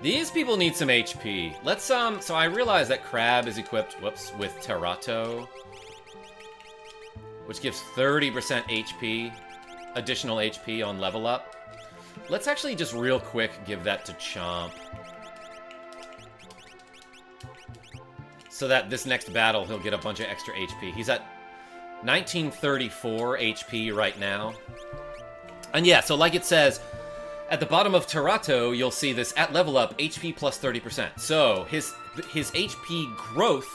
These people need some HP. Let's, so I realize that Crab is equipped, whoops, with Terato, which gives 30% HP, additional HP on level up. Let's actually just real quick give that to Chomp. So that this next battle, he'll get a bunch of extra HP. He's at 1934 HP right now. And yeah, so like it says, at the bottom of Terato, you'll see this at level up, HP plus 30%. So his HP growth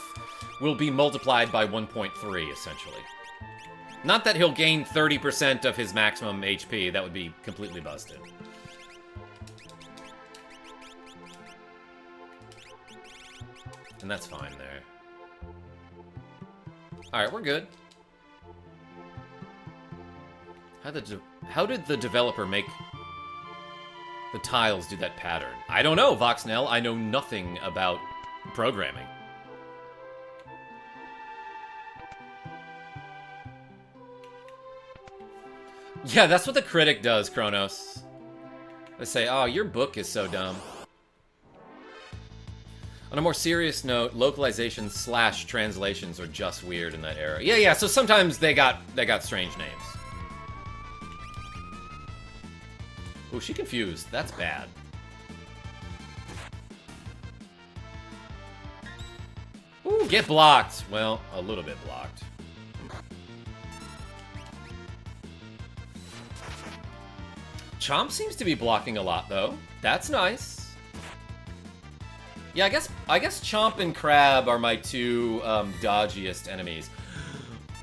will be multiplied by 1.3, essentially. Not that he'll gain 30% of his maximum HP, that would be completely busted. And that's fine there. Alright, we're good. How did the developer make The tiles do that pattern. I don't know, Voxnell. I know nothing about programming. Yeah, that's what the critic does, Kronos. They say, oh, your book is so dumb. On a more serious note, localizations / translations are just weird in that era. Yeah, so sometimes they got strange names. Ooh, she confused. That's bad. Ooh, get blocked. Well, a little bit blocked. Chomp seems to be blocking a lot, though. That's nice. Yeah, I guess Chomp and Crab are my two dodgiest enemies.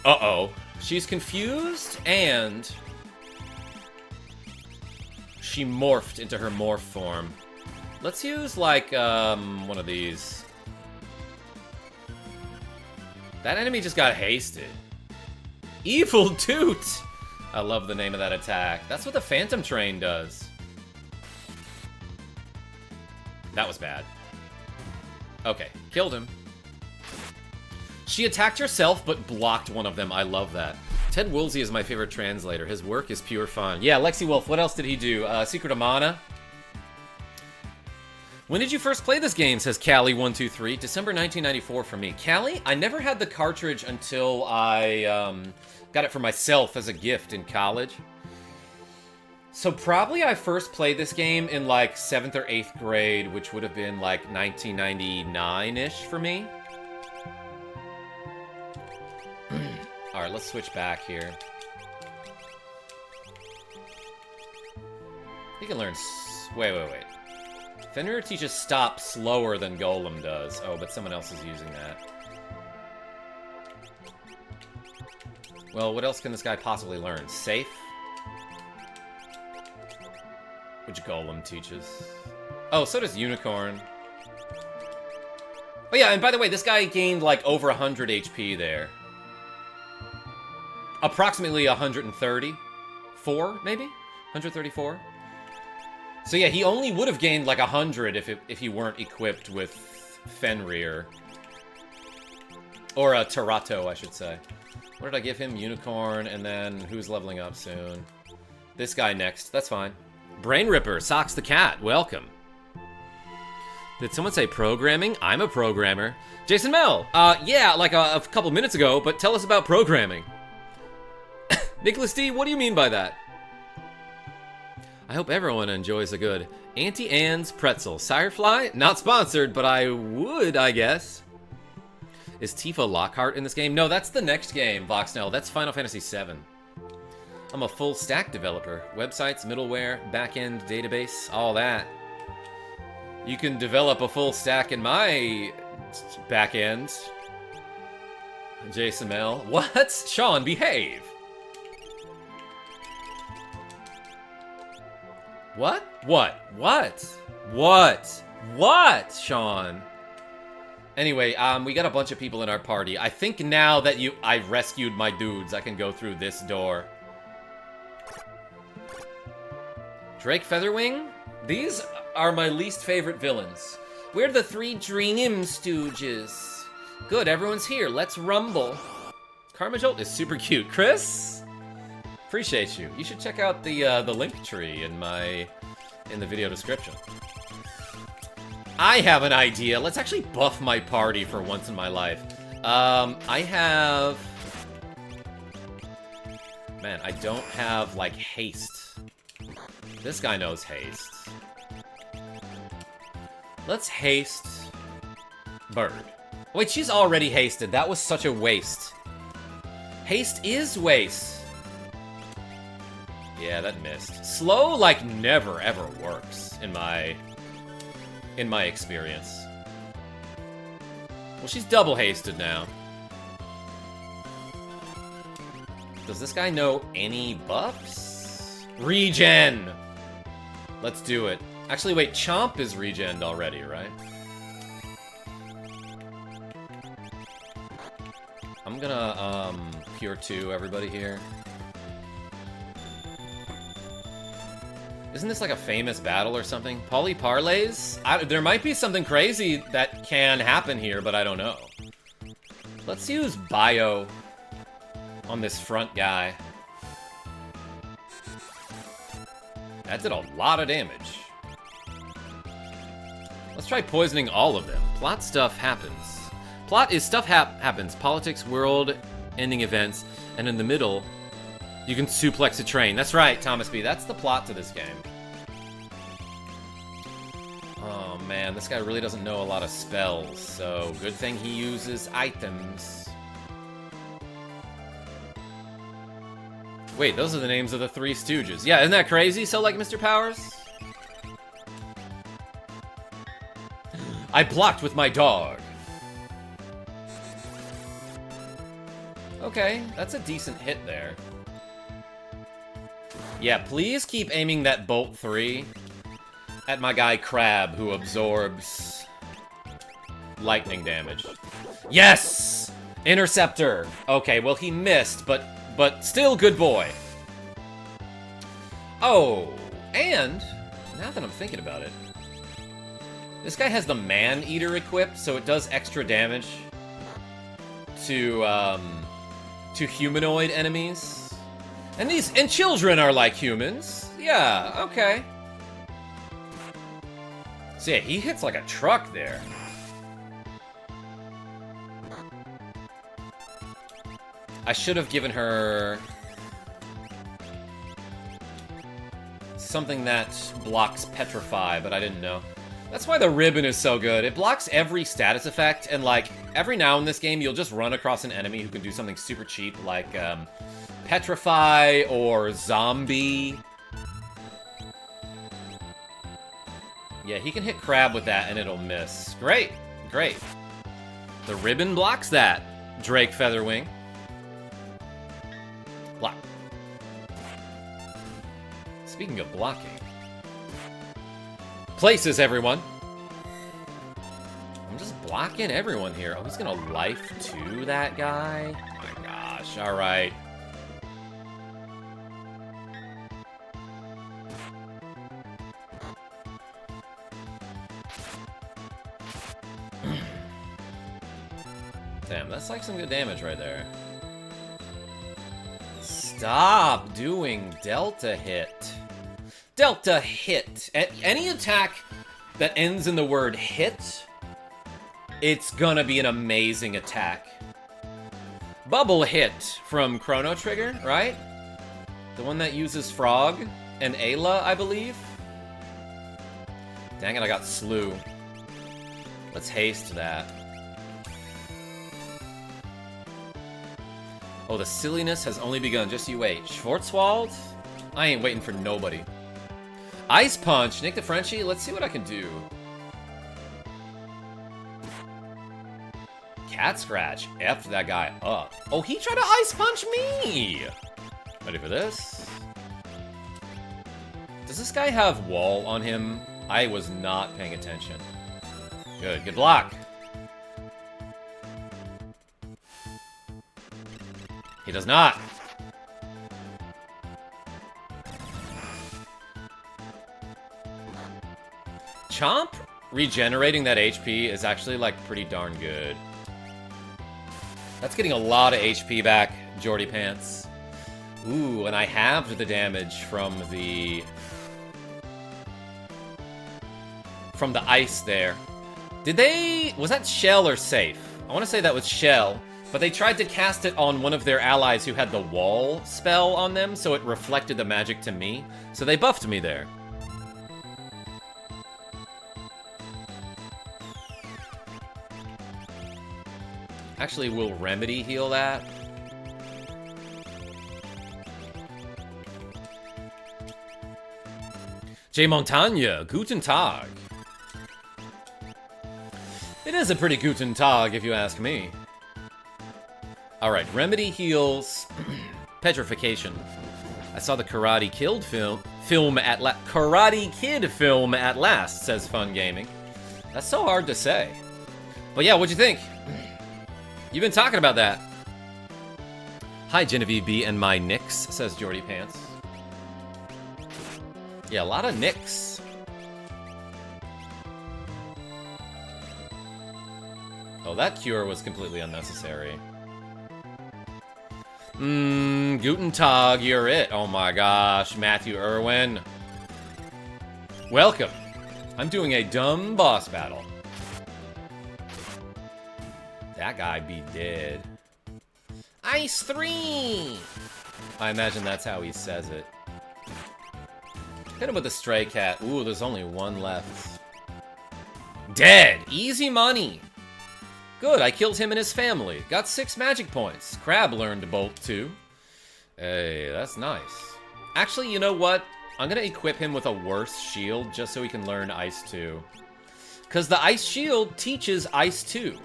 Uh-oh. She's confused, and she morphed into her morph form. Let's use, like, one of these. That enemy just got hasted. Evil Toot! I love the name of that attack. That's what the Phantom Train does. That was bad. Okay, killed him. She attacked herself, but blocked one of them. I love that. Ted Woolsey is my favorite translator. His work is pure fun. Yeah, Lexi Wolf, what else did he do? Secret of Mana. When did you first play this game, says Callie123. December 1994 for me. Callie, I never had the cartridge until I got it for myself as a gift in college. So probably I first played this game in like 7th or 8th grade, which would have been like 1999-ish for me. Alright, let's switch back here. You can learn... Wait. Fenrir teaches stop slower than Golem does. Oh, but someone else is using that. Well, what else can this guy possibly learn? Safe? Which Golem teaches. Oh, so does Unicorn. Oh yeah, and by the way, this guy gained like over 100 HP there. Approximately 134, maybe? 134? So yeah, he only would have gained like 100 if he weren't equipped with Fenrir. Or a Terato, I should say. What did I give him? Unicorn, and then who's leveling up soon? This guy next, that's fine. Brain Ripper, Socks the Cat, welcome. Did someone say programming? I'm a programmer. Jason Mel, yeah, like a couple minutes ago, but tell us about programming. Nicholas D, what do you mean by that? I hope everyone enjoys a good Auntie Anne's Pretzel. Sirefly? Not sponsored, but I would, I guess. Is Tifa Lockhart in this game? No, that's the next game, Voxnell. That's Final Fantasy VII. I'm a full stack developer. Websites, middleware, backend, database, all that. You can develop a full stack in my backend. Jason Mel. What? Sean, behave. What? What, Sean? Anyway, we got a bunch of people in our party. I think now that I've rescued my dudes, I can go through this door. Drake Featherwing? These are my least favorite villains. We're the 3 Dream Stooges. Good, everyone's here. Let's rumble. KarmaJolt is super cute. Chris? Appreciate you. You should check out the link tree in the video description. I have an idea. Let's actually buff my party for once in my life. I have... Man, I don't have, like, haste. This guy knows haste. Let's haste Bird. Wait, she's already hasted. That was such a waste. Haste is waste. Yeah, that missed. Slow, like, never, ever works in my experience. Well, she's double hasted now. Does this guy know any buffs? Regen! Let's do it. Actually, wait, Chomp is regened already, right? I'm gonna, Pure 2 everybody here. Isn't this like a famous battle or something? Poly parlays? There might be something crazy that can happen here, but I don't know. Let's use bio on this front guy. That did a lot of damage. Let's try poisoning all of them. Plot stuff happens. Plot is stuff happens. Politics, world-ending events, and in the middle, you can suplex a train. That's right, Thomas B. That's the plot to this game. Oh man, this guy really doesn't know a lot of spells, so good thing he uses items. Wait, those are the names of the Three Stooges. Yeah, isn't that crazy? So like Mr. Powers? I blocked with my dog. Okay, that's a decent hit there. Yeah, please keep aiming that Bolt 3 at my guy Crab, who absorbs lightning damage. Yes! Interceptor! Okay, well he missed, but still good boy. Oh, and now that I'm thinking about it, this guy has the Man-Eater equipped, so it does extra damage to humanoid enemies. And children are like humans. Yeah, okay. So yeah, he hits like a truck there. I should have given her something that blocks Petrify, but I didn't know. That's why the ribbon is so good. It blocks every status effect, and like every now in this game, you'll just run across an enemy who can do something super cheap, like Petrify or Zombie. Yeah, he can hit Crab with that and it'll miss. Great, great. The ribbon blocks that. Drake Featherwing. Block. Speaking of blocking. Places, everyone. I'm just blocking everyone here. Oh, he's gonna life to that guy? Oh my gosh, alright. Damn, that's like some good damage right there. Stop doing Delta Hit. Delta Hit. Any attack that ends in the word hit, it's gonna be an amazing attack. Bubble Hit from Chrono Trigger, right? The one that uses Frog and Ayla, I believe. Dang it, I got slew. Let's haste that. Oh, the silliness has only begun. Just you wait. Schwarzwald? I ain't waiting for nobody. Ice Punch. Nick the Frenchie. Let's see what I can do. Cat Scratch. F'd that guy up. Oh, he tried to Ice Punch me! Ready for this? Does this guy have wall on him? I was not paying attention. Good. Good block. He does not. Chomp regenerating that HP is actually, like, pretty darn good. That's getting a lot of HP back, Jordy Pants. Ooh, and I halved the damage from the ice there. Did they... Was that Shell or Safe? I want to say that was Shell. But they tried to cast it on one of their allies who had the wall spell on them, so it reflected the magic to me. So they buffed me there. Actually, will Remedy heal that? J. Montagne, Guten Tag. It is a pretty Guten Tag, if you ask me. Alright, Remedy heals Petrification. I saw the Karate Kid film at last, says Fun Gaming. That's so hard to say. But yeah, what'd you think? You've been talking about that. Hi, Genevieve B and my Nicks, says Jordy Pants. Yeah, a lot of nicks. Oh, that cure was completely unnecessary. Guten Tag, you're it. Oh my gosh, Matthew Irwin. Welcome. I'm doing a dumb boss battle. That guy be dead. Ice 3! I imagine that's how he says it. Hit him with the stray cat. Ooh, there's only one left. Dead! Easy money! Good, I killed him and his family. Got 6 magic points. Crab learned to bolt too. Hey, that's nice. Actually, you know what? I'm gonna equip him with a worse shield just so he can learn Ice 2. Because the Ice Shield teaches Ice 2.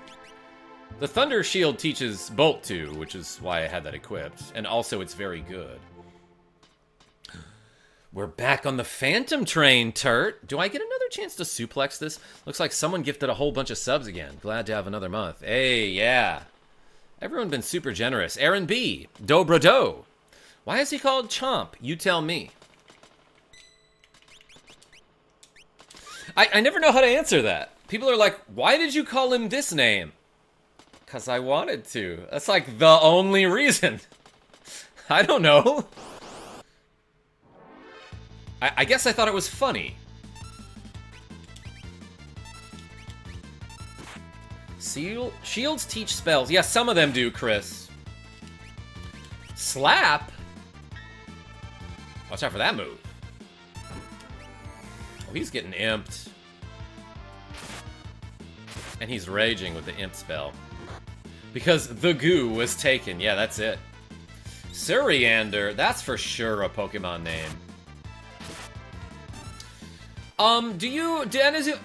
The Thunder Shield teaches Bolt 2, which is why I had that equipped. And also, it's very good. We're back on the Phantom Train, Turt. Do I get another chance to suplex this? Looks like someone gifted a whole bunch of subs again. Glad to have another month. Hey, yeah. Everyone been super generous. Aaron B. Dobro Do. Why is he called Chomp? You tell me. I never know how to answer that. People are like, why did you call him this name? Because I wanted to. That's like the only reason. I don't know. I guess I thought it was funny. Shields teach spells. Yeah, some of them do, Chris. Slap? Watch out for that move. Oh, he's getting imped. And he's raging with the imp spell. Because the goo was taken. Yeah, that's it. Suriander, that's for sure a Pokemon name.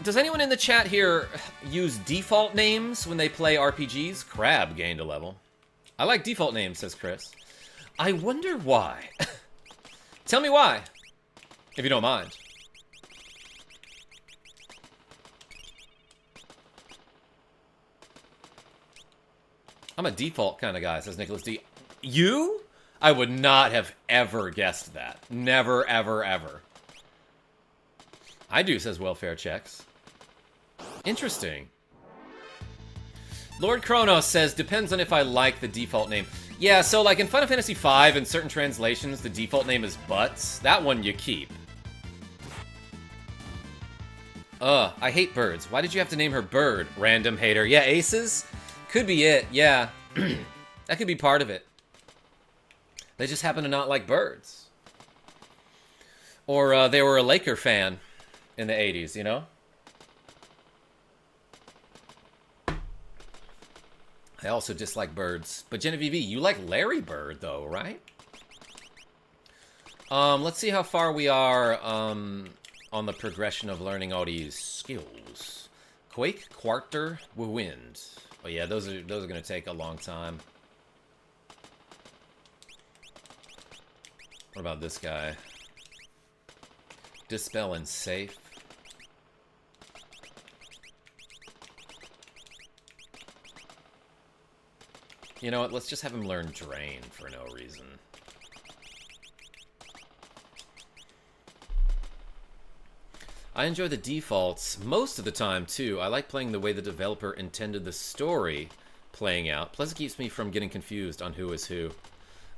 Does anyone in the chat here use default names when they play RPGs? Crab gained a level. I like default names, says Chris. I wonder why. Tell me why, if you don't mind. I'm a default kind of guy, says Nicholas D. You? I would not have ever guessed that. Never, ever, ever. I do, says Welfare Checks. Interesting. Lord Kronos says, depends on if I like the default name. Yeah, so like in Final Fantasy V, in certain translations, the default name is Butts. That one you keep. I hate birds. Why did you have to name her Bird? Random hater. Yeah, aces? Could be it, yeah. That could be part of it. They just happen to not like birds. Or they were a Laker fan in the 80s, you know? I also dislike birds. But Genevieve, you like Larry Bird, though, right? Let's see how far we are on the progression of learning all these skills. Quake, Quarter, Wind. Oh yeah, those are gonna take a long time. What about this guy? Dispel and Safe. You know what? Let's just have him learn Drain for no reason. I enjoy the defaults most of the time, too. I like playing the way the developer intended the story playing out. Plus, it keeps me from getting confused on who is who.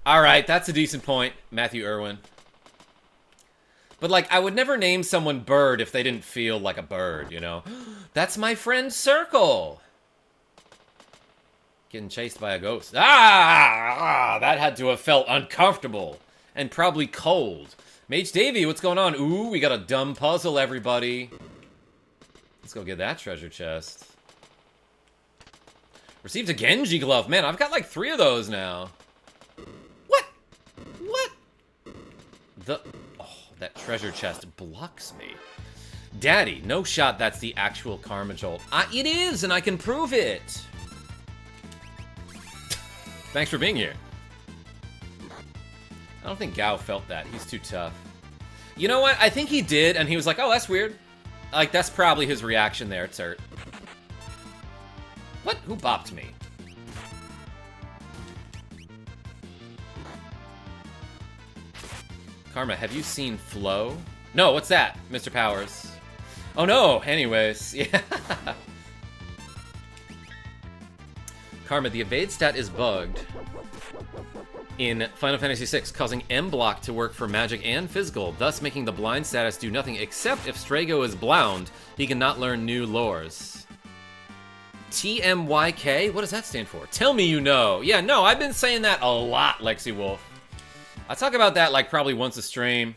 Alright, that's a decent point, Matthew Irwin. But, like, I would never name someone Bird if they didn't feel like a bird, you know? That's my friend Circle! Getting chased by a ghost. That had to have felt uncomfortable. And probably cold. Mage Davey, what's going on? Ooh, we got a dumb puzzle, everybody. Let's go get that treasure chest. Received a Genji glove. Man, I've got like 3 of those now. What? What? Oh, that treasure chest blocks me. Daddy, no shot that's the actual KarmaJolt. It is, and I can prove it. Thanks for being here. I don't think Gao felt that. He's too tough. You know what? I think he did, and he was like, oh, that's weird. Like, that's probably his reaction there, Turt. What? Who bopped me? Karma, have you seen Flow? No, what's that, Mr. Powers? Oh no, anyways, yeah. Karma, the evade stat is bugged in Final Fantasy VI, causing M block to work for magic and physical, thus making the blind status do nothing except if Strago is blound, he cannot learn new lores. TMYK? What does that stand for? Tell me you know. Yeah, no, I've been saying that a lot, Lexi Wolf. I talk about that like probably once a stream.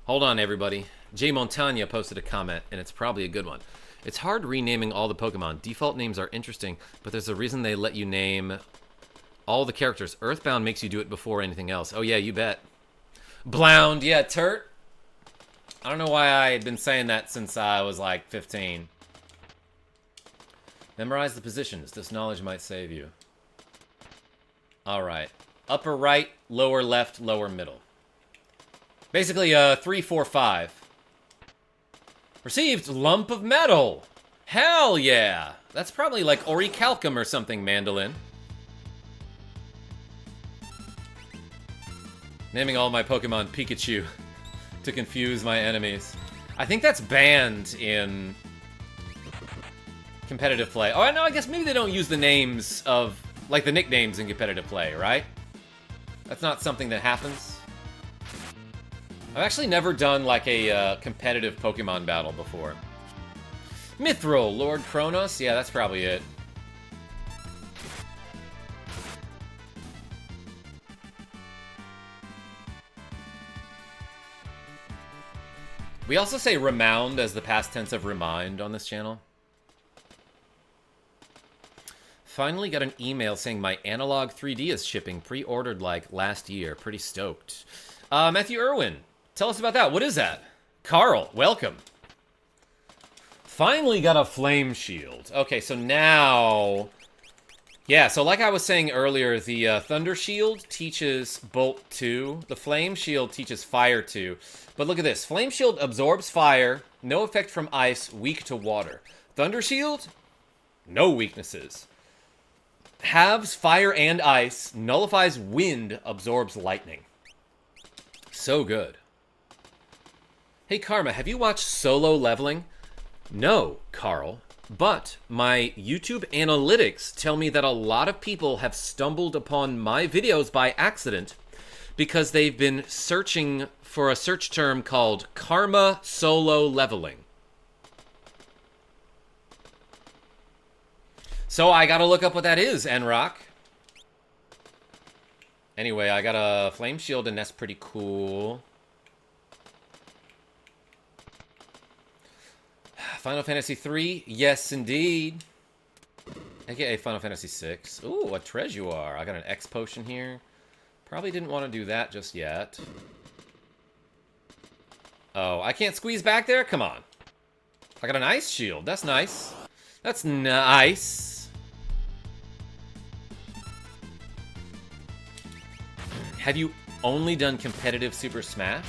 Hold on, everybody. Jay Montagna posted a comment, and it's probably a good one. It's hard renaming all the Pokemon. Default names are interesting, but there's a reason they let you name all the characters. Earthbound makes you do it before anything else. Oh yeah, you bet. Blound, yeah, Turt. I don't know why I had been saying that since I was like 15. Memorize the positions. This knowledge might save you. Alright. Upper right, lower left, lower middle. Basically, 3, 4, 5. Received lump of metal. Hell yeah. That's probably like orichalcum or something, Mandolin. Naming all my Pokemon Pikachu to confuse my enemies. I think that's banned in competitive play. Oh, no, I guess maybe they don't use the names of, like, the nicknames in competitive play, right? That's not something that happens. I've actually never done, like, a competitive Pokemon battle before. Mithril, Lord Kronos? Yeah, that's probably it. We also say remound as the past tense of remind on this channel. Finally got an email saying my Analog 3D is shipping, pre-ordered like last year. Pretty stoked. Matthew Irwin, tell us about that. What is that? Carl, welcome. Finally got a flame shield. Okay, so now... Yeah, so like I was saying earlier, the Thunder Shield teaches Bolt 2. The Flame Shield teaches Fire 2. But look at this. Flame Shield absorbs fire, no effect from ice, weak to water. Thunder Shield, no weaknesses. Halves fire and ice, nullifies wind, absorbs lightning. So good. Hey Karma, have you watched Solo Leveling? No, Carl. But my YouTube analytics tell me that a lot of people have stumbled upon my videos by accident because they've been searching for a search term called Karma Solo Leveling. So I gotta look up what that is, Enrock. Anyway, I got a Flame Shield and that's pretty cool. Final Fantasy 3? Yes, indeed. AKA Final Fantasy 6. Ooh, a Treasuar. I got an X potion here. Probably didn't want to do that just yet. Oh, I can't squeeze back there? Come on. I got an Ice Shield. That's nice. That's nice. Have you only done competitive Super Smash?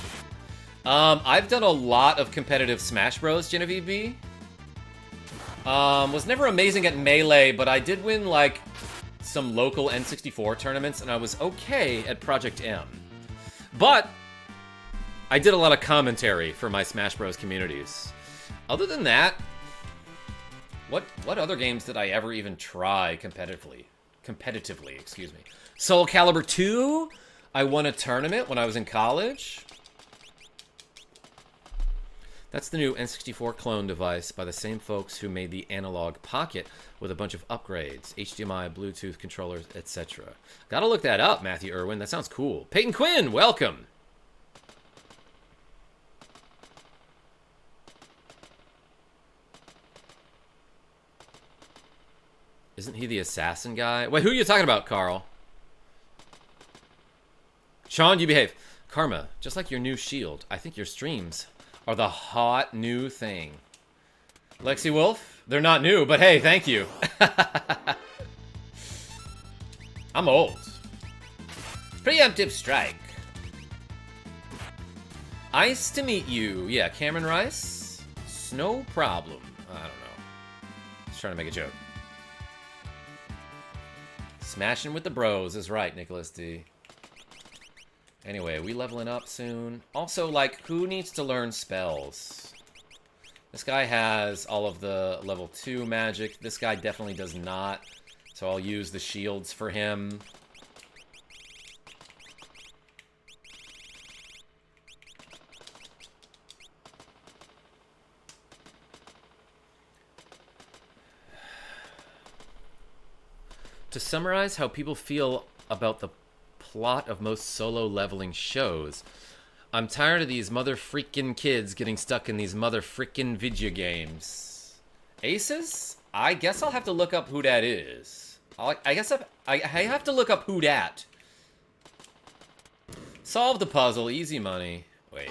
I've done a lot of competitive Smash Bros, Genevieve B. Was never amazing at Melee, but I did win, like, some local N64 tournaments, and I was okay at Project M. But I did a lot of commentary for my Smash Bros communities. Other than that, what other games did I ever even try competitively? Competitively, excuse me. Soul Calibur 2? I won a tournament when I was in college. That's the new N64 clone device by the same folks who made the Analog Pocket with a bunch of upgrades, HDMI, Bluetooth controllers, etc. Gotta look that up, Matthew Irwin. That sounds cool. Peyton Quinn, welcome. Isn't he the assassin guy? Wait, who are you talking about, Carl? Sean, you behave. Karma, just like your new shield, I think your streams are the hot new thing. Lexi Wolf? They're not new, but hey, thank you. I'm old. Preemptive strike. Ice to meet you. Yeah, Cameron Rice? No problem. I don't know. Just trying to make a joke. Smashing with the bros is right, Nicholas D. Anyway, we leveling up soon. Also, like, who needs to learn spells? This guy has all of the level 2 magic. This guy definitely does not. So I'll use the shields for him. To summarize how people feel about the plot of most solo leveling shows, I'm tired of these mother freaking kids getting stuck in these mother freaking video games. Aces? I guess I'll have to look up who that is. I guess I have to look up who dat. Solve the puzzle, easy money. Wait,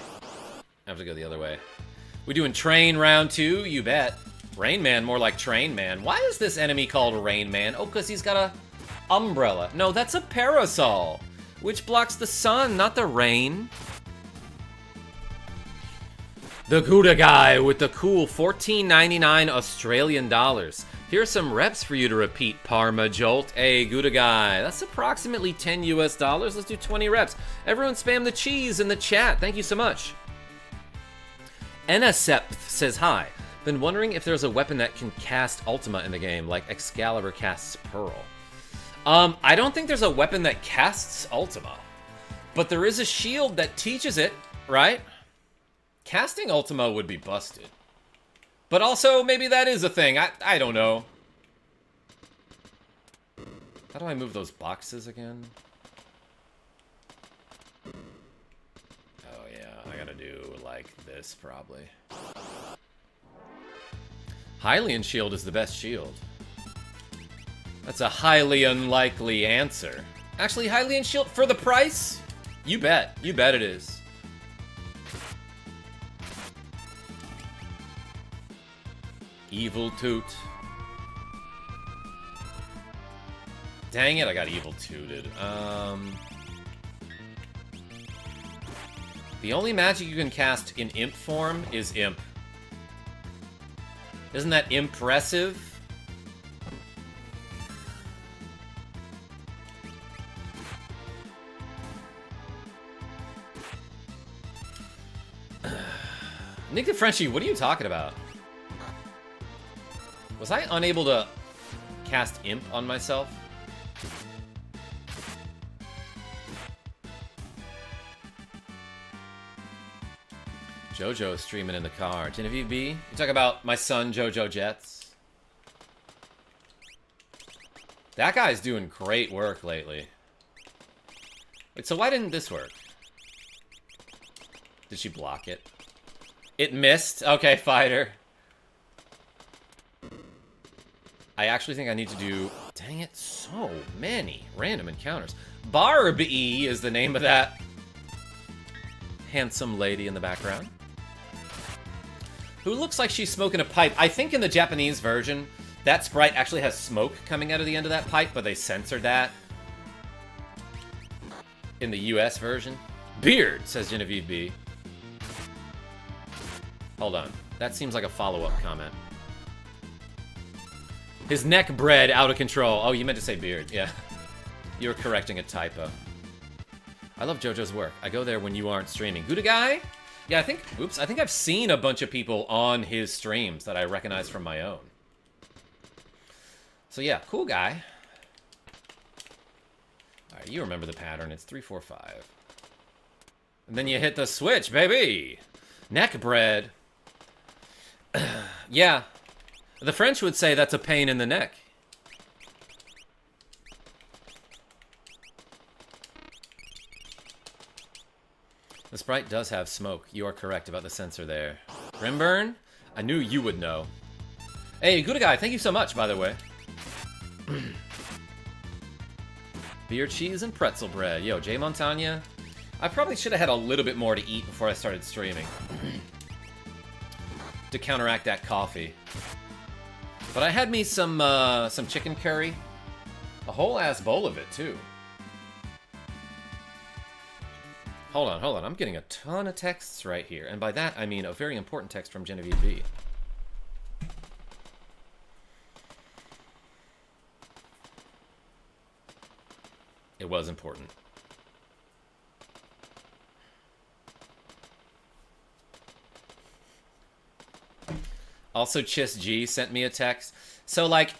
I have to go the other way. We doing train round 2? You bet. Rain Man, more like Train Man. Why is this enemy called Rain Man? Oh, because he's got a umbrella. No, that's a parasol, which blocks the sun, not the rain. The Gouda guy with the cool $14.99 Australian dollars. Here's some reps for you to repeat, KarmaJolt. Hey, Gouda guy. That's approximately 10 US dollars. Let's do 20 reps. Everyone spam the cheese in the chat. Thank you so much. Enasepth says hi. Been wondering if there's a weapon that can cast Ultima in the game, like Excalibur casts Pearl. I don't think there's a weapon that casts Ultima, but there is a shield that teaches it, right? Casting Ultima would be busted. But also, maybe that is a thing. I don't know. How do I move those boxes again? Oh yeah, I gotta do like this probably. Hylian shield is the best shield. That's a highly unlikely answer. Actually, Hylian shield for the price? You bet. You bet it is. Evil Toot. Dang it, I got Evil Tooted. The only magic you can cast in Imp form is Imp. Isn't that impressive? Nick the Frenchie, what are you talking about? Was I unable to cast Imp on myself? Jojo is streaming in the car. Genevieve B, you talk about my son Jojo Jets. That guy's doing great work lately. Wait, so why didn't this work? Did she block it? It missed? Okay, fighter. I actually think I need to do... Dang it, so many random encounters. Barbie is the name of that handsome lady in the background, who looks like she's smoking a pipe. I think in the Japanese version, that sprite actually has smoke coming out of the end of that pipe, but they censored that in the US version. Beard, says Genevieve B. Hold on. That seems like a follow-up comment. His neck bred out of control. Oh, you meant to say beard. Yeah. You were correcting a typo. I love JoJo's work. I go there when you aren't streaming. Gouda guy? Yeah, I think I've seen a bunch of people on his streams that I recognize from my own. So yeah, cool guy. Alright, you remember the pattern. It's 3, 4, 5. And then you hit the switch, baby! Neck bread. Yeah. The French would say that's a pain in the neck. The sprite does have smoke. You are correct about the sensor there. Grimburn? I knew you would know. Hey, Gouda guy, thank you so much, by the way. Beer, cheese, and pretzel bread. Yo, Jay Montagna. I probably should have had a little bit more to eat before I started streaming. To counteract that coffee. But I had me some chicken curry. A whole ass bowl of it, too. Hold on. I'm getting a ton of texts right here. And by that, I mean a very important text from Genevieve B. It was important. Also, Chis G sent me a text. So, like,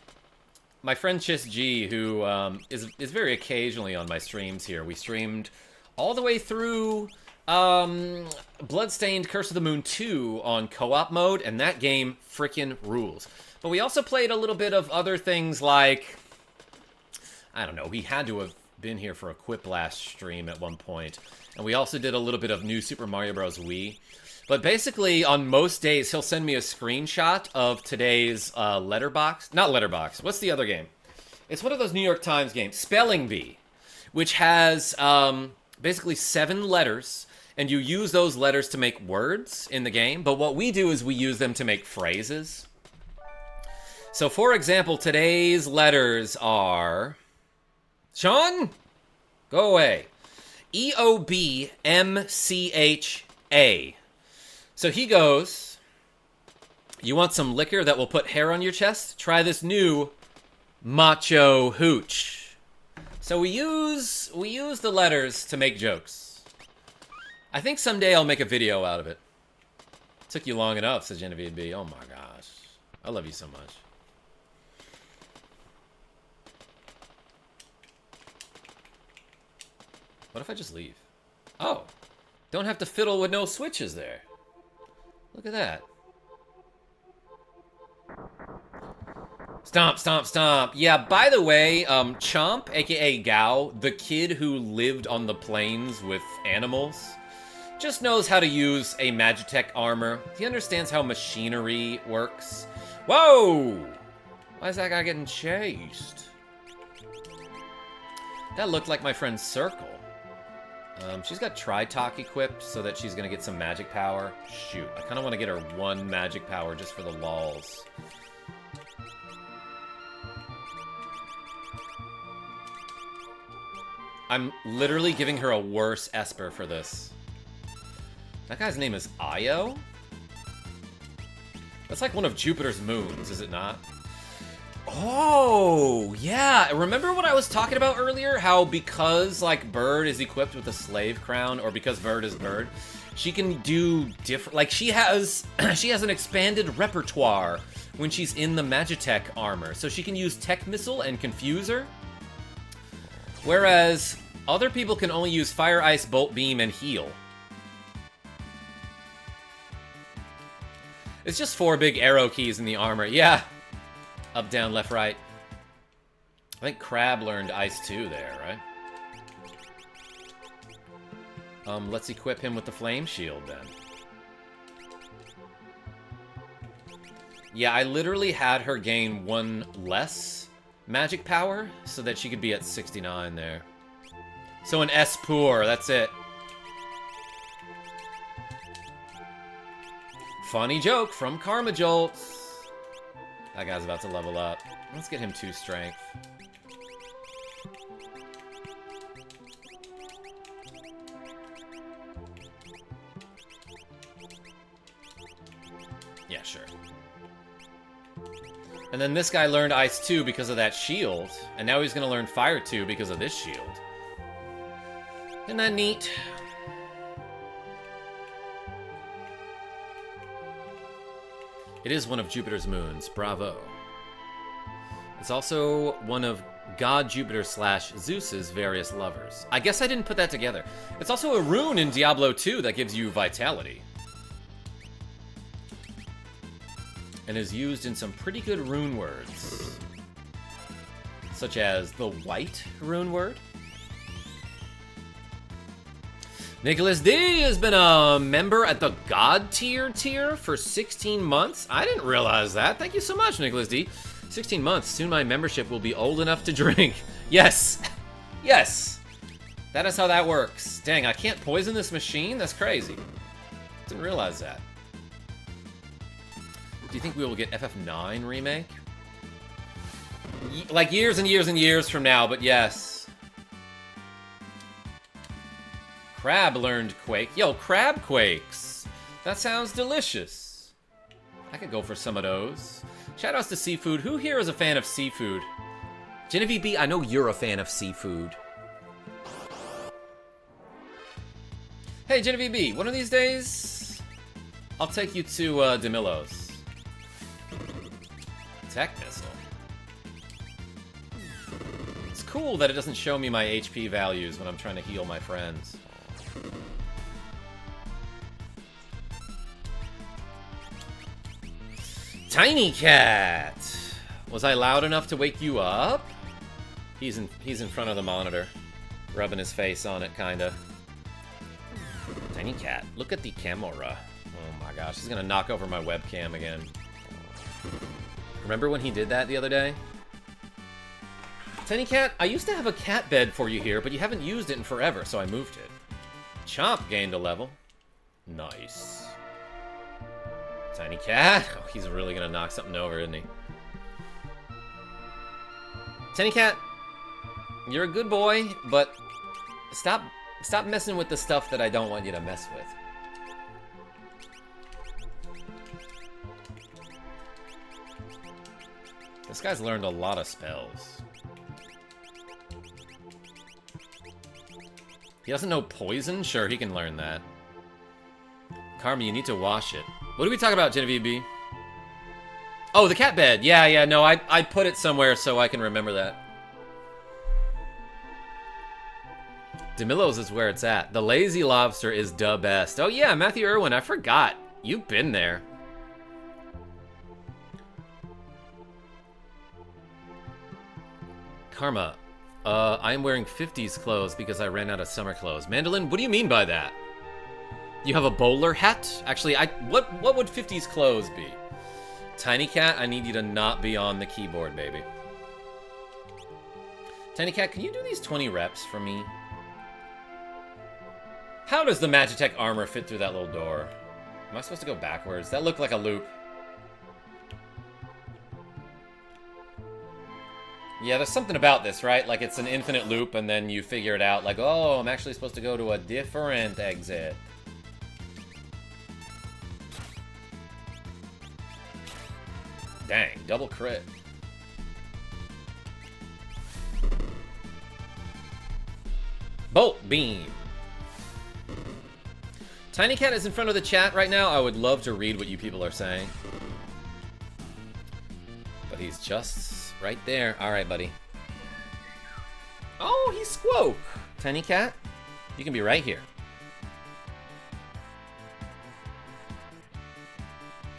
my friend Chis G, who is very occasionally on my streams here. We streamed all the way through Bloodstained Curse of the Moon 2 on co-op mode, and that game frickin' rules. But we also played a little bit of other things like, I don't know, he had to have been here for a Quiplash stream at one point. And we also did a little bit of New Super Mario Bros. Wii. But basically, on most days, he'll send me a screenshot of today's Letterbox. Not Letterbox. What's the other game? It's one of those New York Times games. Spelling Bee. Which has basically 7 letters. And you use those letters to make words in the game. But what we do is we use them to make phrases. So, for example, today's letters are... Sean? Go away. E-O-B-M-C-H-A. So he goes, you want some liquor that will put hair on your chest? Try this new macho hooch. So we use the letters to make jokes. I think someday I'll make a video out of it. Took you long enough, says Genevieve B. Oh my gosh. I love you so much. What if I just leave? Oh. Don't have to fiddle with no switches there. Look at that. Stomp, stomp, stomp. Yeah, by the way, Chomp, aka Gao, the kid who lived on the plains with animals, just knows how to use a Magitech armor. He understands how machinery works. Whoa! Why is that guy getting chased? That looked like my friend Circle. She's got Tri-Talk equipped so that she's going to get some magic power. Shoot, I kind of want to get her 1 magic power just for the lols. I'm literally giving her a worse Esper for this. That guy's name is Io? That's like one of Jupiter's moons, is it not? Oh, yeah. Remember what I was talking about earlier? How because, like, Bird is equipped with a slave crown, or because Bird is Bird, she can do different... Like, she has an expanded repertoire when she's in the Magitech armor. So she can use Tech Missile and Confuser. Whereas other people can only use Fire, Ice, Bolt, Beam, and Heal. It's just 4 big arrow keys in the armor. Yeah. Up, down, left, right. I think Crab learned Ice 2 there, right? Let's equip him with the Flame Shield, then. Yeah, I literally had her gain 1 less magic power so that she could be at 69 there. So an S poor, that's it. Funny joke from KarmaJolt. That guy's about to level up. Let's get him 2 strength. Yeah, sure. And then this guy learned Ice 2 because of that shield. And now he's going to learn Fire 2 because of this shield. Isn't that neat? It is one of Jupiter's moons. Bravo. It's also one of God Jupiter / Zeus's various lovers. I guess I didn't put that together. It's also a rune in Diablo 2 that gives you vitality. And is used in some pretty good rune words. Such as the white rune word. Nicholas D has been a member at the God tier for 16 months. I didn't realize that. Thank you so much, Nicholas D. 16 months. Soon my membership will be old enough to drink. Yes. Yes. That is how that works. Dang, I can't poison this machine? That's crazy. Didn't realize that. Do you think we will get FF9 remake? Like years and years and years from now, but yes. Crab learned Quake. Yo, Crab Quakes. That sounds delicious. I could go for some of those. Shoutouts to seafood. Who here is a fan of seafood? Genevieve B, I know you're a fan of seafood. Hey, Genevieve B, one of these days, I'll take you to DeMillo's. Tech missile. It's cool that it doesn't show me my HP values when I'm trying to heal my friends. Tiny Cat! Was I loud enough to wake you up? He's in front of the monitor, rubbing his face on it, kinda. Tiny Cat, look at the camera. Oh my gosh, he's gonna knock over my webcam again. Remember when he did that the other day? Tiny Cat, I used to have a cat bed for you here, but you haven't used it in forever, so I moved it. Chomp gained a level. Nice. Tiny Cat. Oh, he's really gonna knock something over, isn't he? Tiny Cat, you're a good boy, but stop messing with the stuff that I don't want you to mess with. This guy's learned a lot of spells. He doesn't know poison? Sure, he can learn that. Karma, you need to wash it. What did we talk about, Genevieve B? Oh, the cat bed. Yeah, no, I put it somewhere so I can remember that. DeMillo's is where it's at. The Lazy Lobster is the best. Oh yeah, Matthew Irwin, I forgot. You've been there. Karma, I am wearing 50s clothes because I ran out of summer clothes. Mandolin, what do you mean by that? You have a bowler hat? Actually, what would 50s clothes be? Tiny Cat, I need you to not be on the keyboard, baby. Tiny Cat, can you do these 20 reps for me? How does the Magitech armor fit through that little door? Am I supposed to go backwards? That looked like a loop. Yeah, there's something about this, right? Like it's an infinite loop and then you figure it out like, oh, I'm actually supposed to go to a different exit. Dang, double crit. Bolt beam. Tiny Cat is in front of the chat right now. I would love to read what you people are saying. But he's just right there. All right, buddy. Oh, he's Squoke. Tiny Cat, you can be right here.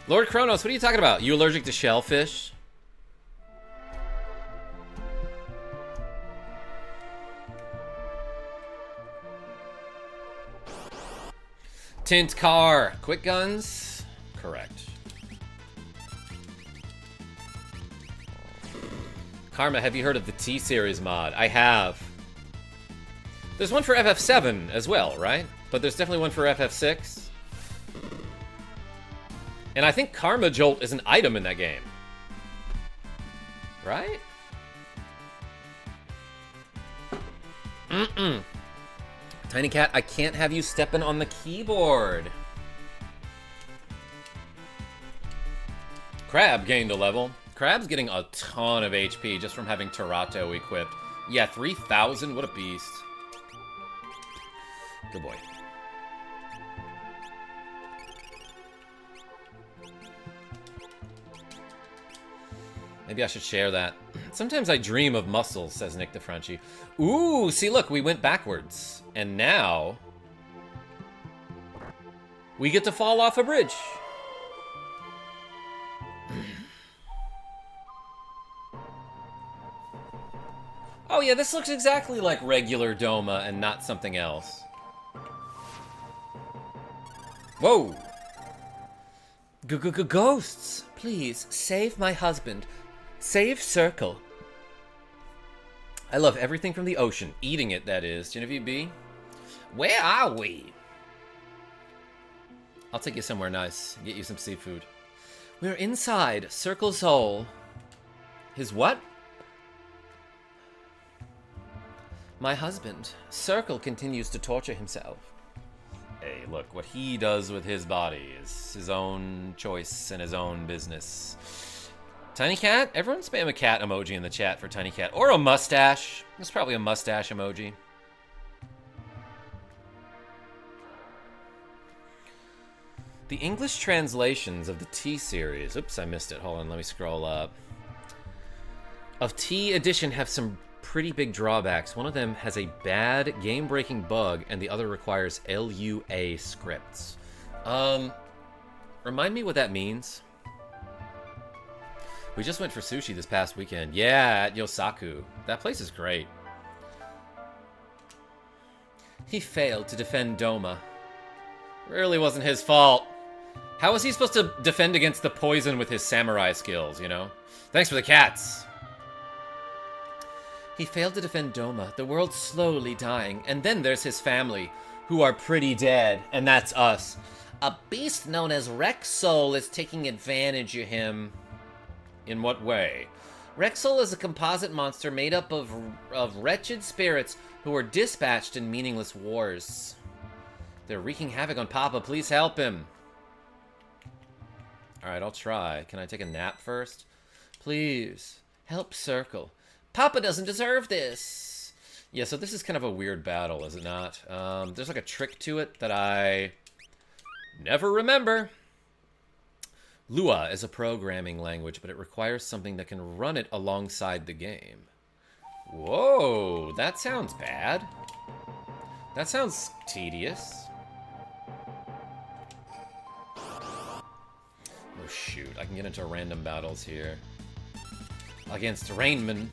Lord Kronos, what are you talking about? You allergic to shellfish? Tint car. Quick guns? Correct. Karma, have you heard of the T-Series mod? I have. There's one for FF7 as well, right? But there's definitely one for FF6. And I think KarmaJolt is an item in that game. Right? Tiny Cat, I can't have you stepping on the keyboard. Crab gained a level. Crab's getting a ton of HP just from having Terato equipped. Yeah, 3,000, what a beast. Good boy. Maybe I should share that. Sometimes I dream of muscles, says Nick DeFranchi. Ooh, see, look, we went backwards. And now we get to fall off a bridge. Oh yeah, this looks exactly like regular Doma and not something else. Whoa! Ghosts! Please, save my husband. Save Circle. I love everything from the ocean. Eating it, that is. Genevieve B? Where are we? I'll take you somewhere nice. Get you some seafood. We're inside Circle's hole. His what? My husband. Circle continues to torture himself. Hey, look, what he does with his body is his own choice and his own business. Tiny Cat? Everyone spam a cat emoji in the chat for Tiny Cat. Or a mustache. There's probably a mustache emoji. The English translations of the T series, oops, I missed it. Hold on, let me scroll up. Of T edition have some pretty big drawbacks. One of them has a bad game-breaking bug, and the other requires LUA scripts. Remind me what that means. We just went for sushi this past weekend. Yeah, at Yosaku. That place is great. He failed to defend Doma. Really wasn't his fault. How was he supposed to defend against the poison with his samurai skills, you know? Thanks for the cats. He failed to defend Doma. The world's slowly dying. And then there's his family, who are pretty dead. And that's us. A beast known as Rexol is taking advantage of him. In what way? Rexol is a composite monster made up of wretched spirits who are dispatched in meaningless wars. They're wreaking havoc on Papa. Please help him. Alright, I'll try. Can I take a nap first? Please. Help Circle. Papa doesn't deserve this. Yeah, so this is kind of a weird battle, is it not? There's like a trick to it that I never remember. Lua is a programming language, but it requires something that can run it alongside the game. Whoa, that sounds bad. That sounds tedious. Oh shoot, I can get into random battles here. Against Rainman.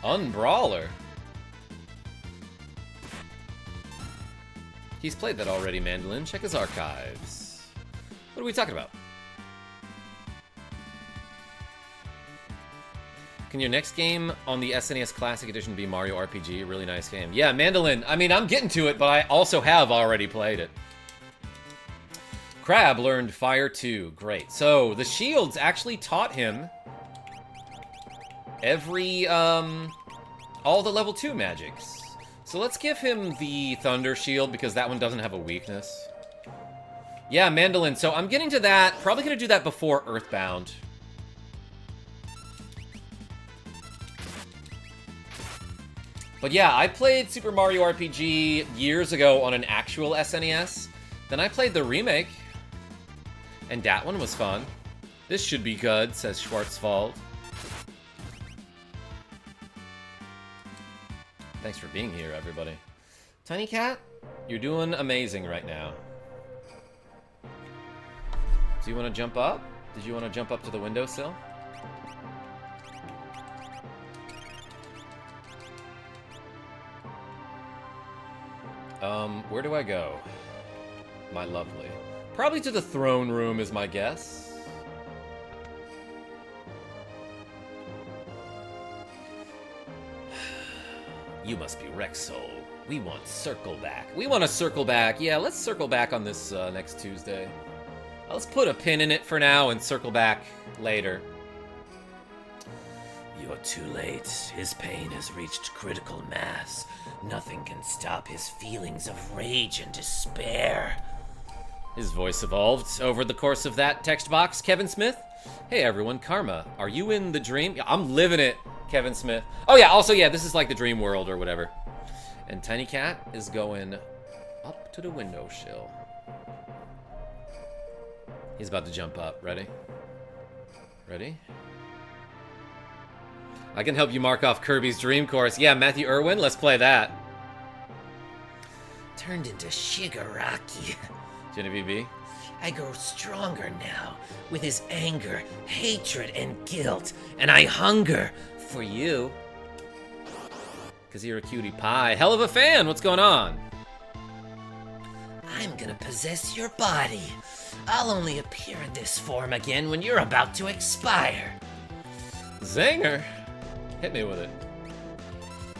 Unbrawler. He's played that already, Mandolin. Check his archives. What are we talking about? Can your next game on the SNES Classic Edition be Mario RPG? Really nice game. Yeah, Mandolin. I mean, I'm getting to it, but I also have already played it. Crab learned Fire 2. Great. So, the shields actually taught him all the level 2 magics. So let's give him the Thunder Shield, because that one doesn't have a weakness. Yeah, Mandolin. So I'm getting to that. Probably going to do that before Earthbound. But yeah, I played Super Mario RPG years ago on an actual SNES. Then I played the remake. And that one was fun. This should be good, says Schwarzwald. Thanks for being here, everybody. Tiny Cat, you're doing amazing right now. Do you want to jump up? Did you want to jump up to the windowsill? Where do I go? My lovely. Probably to the throne room is my guess. You must be Rexol. We want circle back. We want to circle back. Yeah, let's circle back on this next Tuesday. Let's put a pin in it for now and circle back later. You're too late. His pain has reached critical mass. Nothing can stop his feelings of rage and despair. His voice evolved over the course of that text box, Kevin Smith. Hey everyone, Karma, are you in the dream? Yeah, I'm living it, Kevin Smith. Oh yeah, also yeah, this is like the dream world or whatever. And Tiny Cat is going up to the window sill. He's about to jump up. Ready? Ready? I can help you mark off Kirby's Dream Course. Yeah, Matthew Irwin, let's play that. Turned into Shigaraki. Genevieve B. I grow stronger now, with his anger, hatred, and guilt, and I hunger for you. Because you're a cutie pie. Hell of a fan, what's going on? I'm gonna possess your body. I'll only appear in this form again when you're about to expire. Zinger. Hit me with it.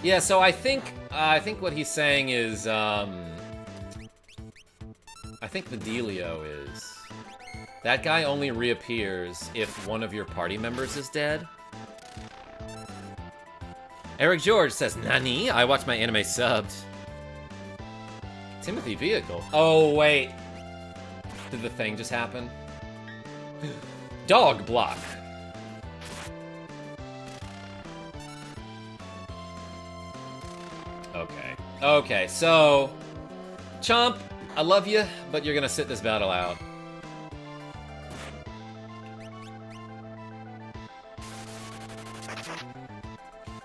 Yeah, so I think what he's saying is, I think the dealio is that guy only reappears if one of your party members is dead. Eric George says, Nani? I watch my anime subbed. Timothy Vehicle. Oh, wait. Did the thing just happen? Dog block. Okay. Okay, so Chomp I love you, but you're gonna sit this battle out.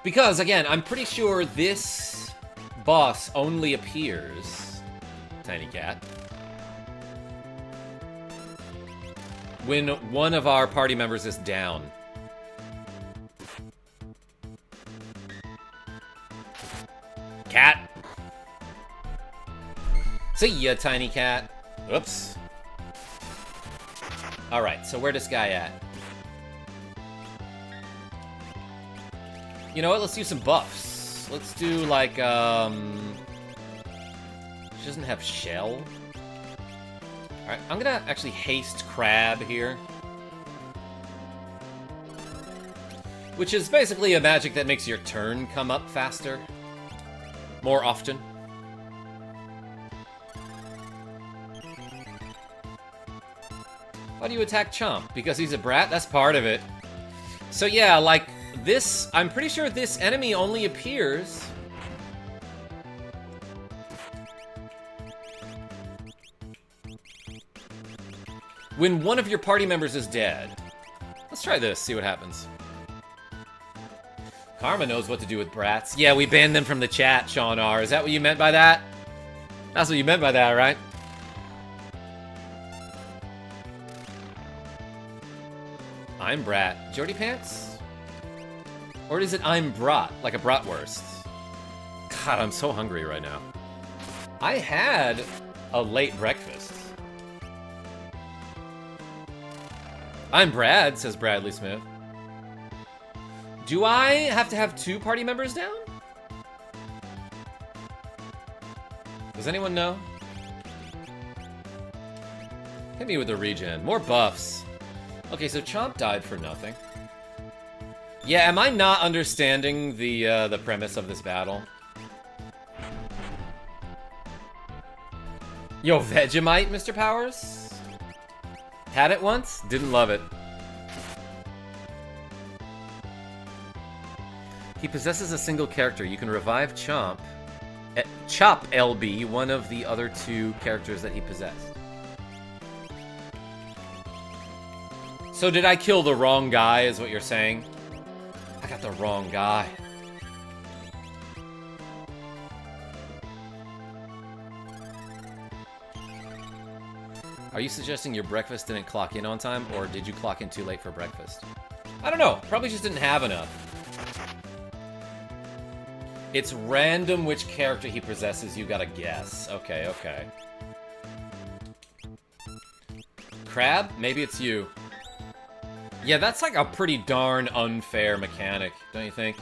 Because, again, I'm pretty sure this boss only appears, Tiny Cat, when one of our party members is down. Cat! See ya, Tiny Cat. Oops. Alright, so where this guy at? You know what, let's do some buffs. Let's do, like, she doesn't have shell. Alright, I'm gonna actually haste Crab here. Which is basically a magic that makes your turn come up faster. More often. Why do you attack Chomp? Because he's a brat? That's part of it. So yeah, like, this, I'm pretty sure this enemy only appears when one of your party members is dead. Let's try this, see what happens. Karma knows what to do with brats. Yeah, we banned them from the chat, Sean R. Is that what you meant by that? That's what you meant by that, right? I'm Brat. Jody Pants? Or is it I'm Brat, like a bratwurst? God, I'm so hungry right now. I had a late breakfast. I'm Brad, says Bradley Smith. Do I have to have 2 party members down? Does anyone know? Hit me with the regen. More buffs. Okay, so Chomp died for nothing. Yeah, am I not understanding the premise of this battle? Yo, Vegemite, Mr. Powers? Had it once, didn't love it. He possesses a single character. You can revive Chomp. Chop LB, one of the other 2 characters that he possessed. So did I kill the wrong guy, is what you're saying? I got the wrong guy. Are you suggesting your breakfast didn't clock in on time, or did you clock in too late for breakfast? I don't know. Probably just didn't have enough. It's random which character he possesses, you gotta guess. Okay, okay. Crab? Maybe it's you. Yeah, that's like a pretty darn unfair mechanic, don't you think?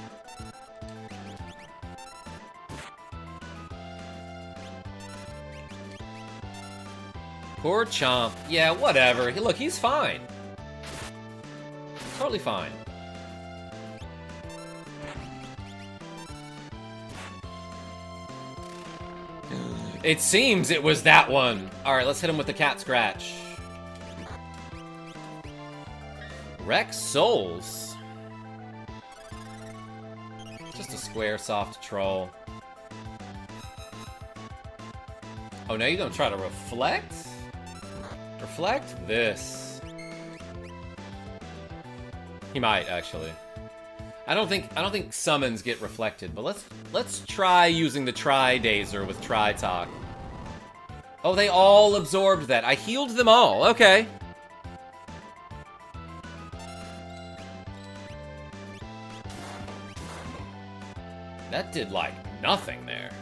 Poor Chomp. Yeah, whatever. Look, he's fine. Totally fine. It seems it was that one. Alright, let's hit him with the cat scratch. Rex Souls. Just a square soft troll. Oh, now you're gonna try to reflect? Reflect this. He might, actually. I don't think summons get reflected, but let's try using the Tri-Dazer with Tri-Talk. Oh, they all absorbed that. I healed them all. Okay. That did, like, nothing there.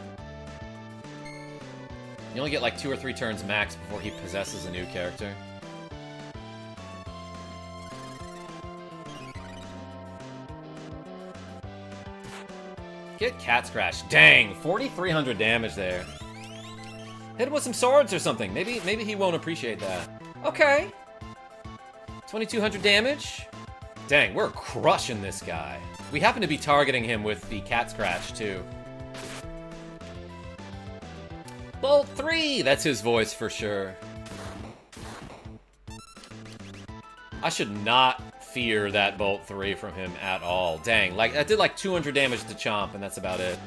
You only get, like, 2 or 3 turns max before he possesses a new character. Get Cat Scratch. Dang, 4,300 damage there. Hit him with some swords or something. Maybe he won't appreciate that. Okay. 2,200 damage. Dang, we're crushing this guy. We happen to be targeting him with the Cat Scratch, too. Bolt 3! That's his voice for sure. I should not fear that Bolt 3 from him at all. Dang, like, that did like 200 damage to Chomp, and that's about it.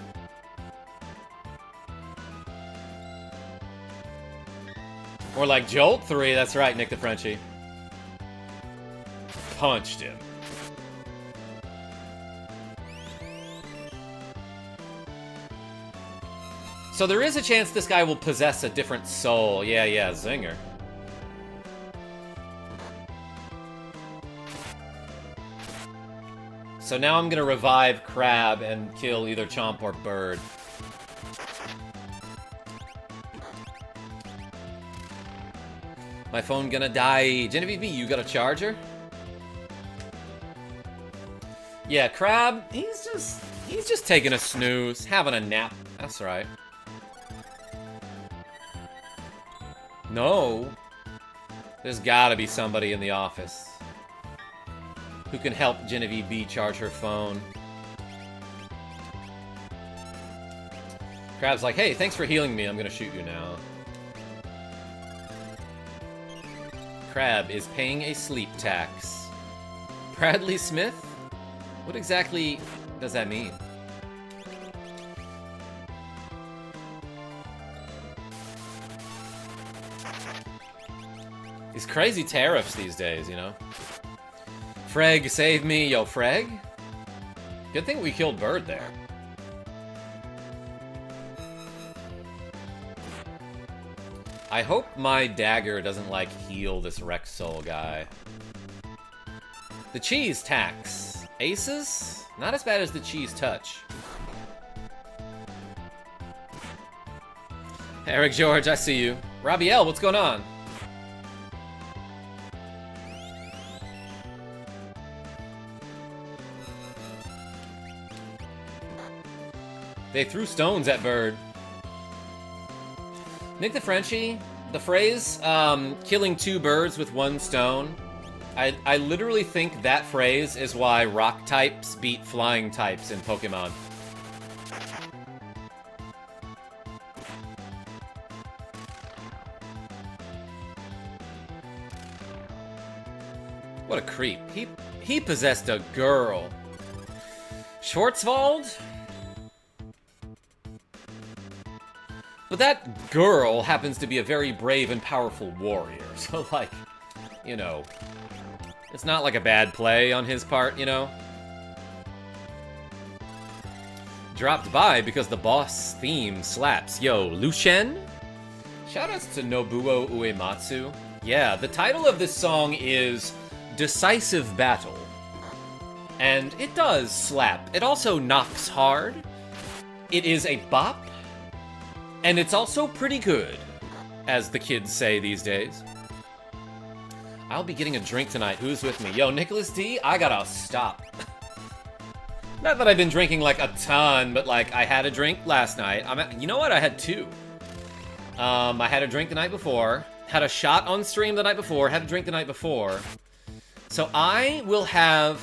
Or like Jolt 3, that's right, Nick the Frenchie. Punched him. So there is a chance this guy will possess a different soul. Yeah, zinger. So now I'm gonna revive Crab and kill either Chomp or Bird. My phone gonna die. Genevieve B, you got a charger? Yeah, Crab, he's just taking a snooze, having a nap. That's right. No. There's gotta be somebody in the office who can help Genevieve B charge her phone. Crab's like, hey, thanks for healing me. I'm gonna shoot you now. Crab is paying a sleep tax. Bradley Smith? What exactly does that mean? These crazy tariffs these days, you know? Freg, save me. Yo, Freg? Good thing we killed Bird there. I hope my dagger doesn't, like, heal this Rex Soul guy. The cheese tax. Aces? Not as bad as the cheese touch. Eric George, I see you. Robbie L, what's going on? They threw stones at Bird. Nick the Frenchie, the phrase, killing two birds with one stone, I literally think that phrase is why rock types beat flying types in Pokemon. What a creep. He possessed a girl. Schwarzwald? But that girl happens to be a very brave and powerful warrior, so, like, you know, it's not like a bad play on his part, you know? Dropped by because the boss theme slaps. Yo, Lucien? Shoutouts to Nobuo Uematsu. Yeah, the title of this song is Decisive Battle. And it does slap. It also knocks hard. It is a bop. And it's also pretty good, as the kids say these days. I'll be getting a drink tonight. Who's with me? Yo, Nicholas D, I gotta stop. Not that I've been drinking, like, a ton, but, like, I had a drink last night. You know what? I had two. I had a drink the night before, had a shot on stream the night before, had a drink the night before. So I will have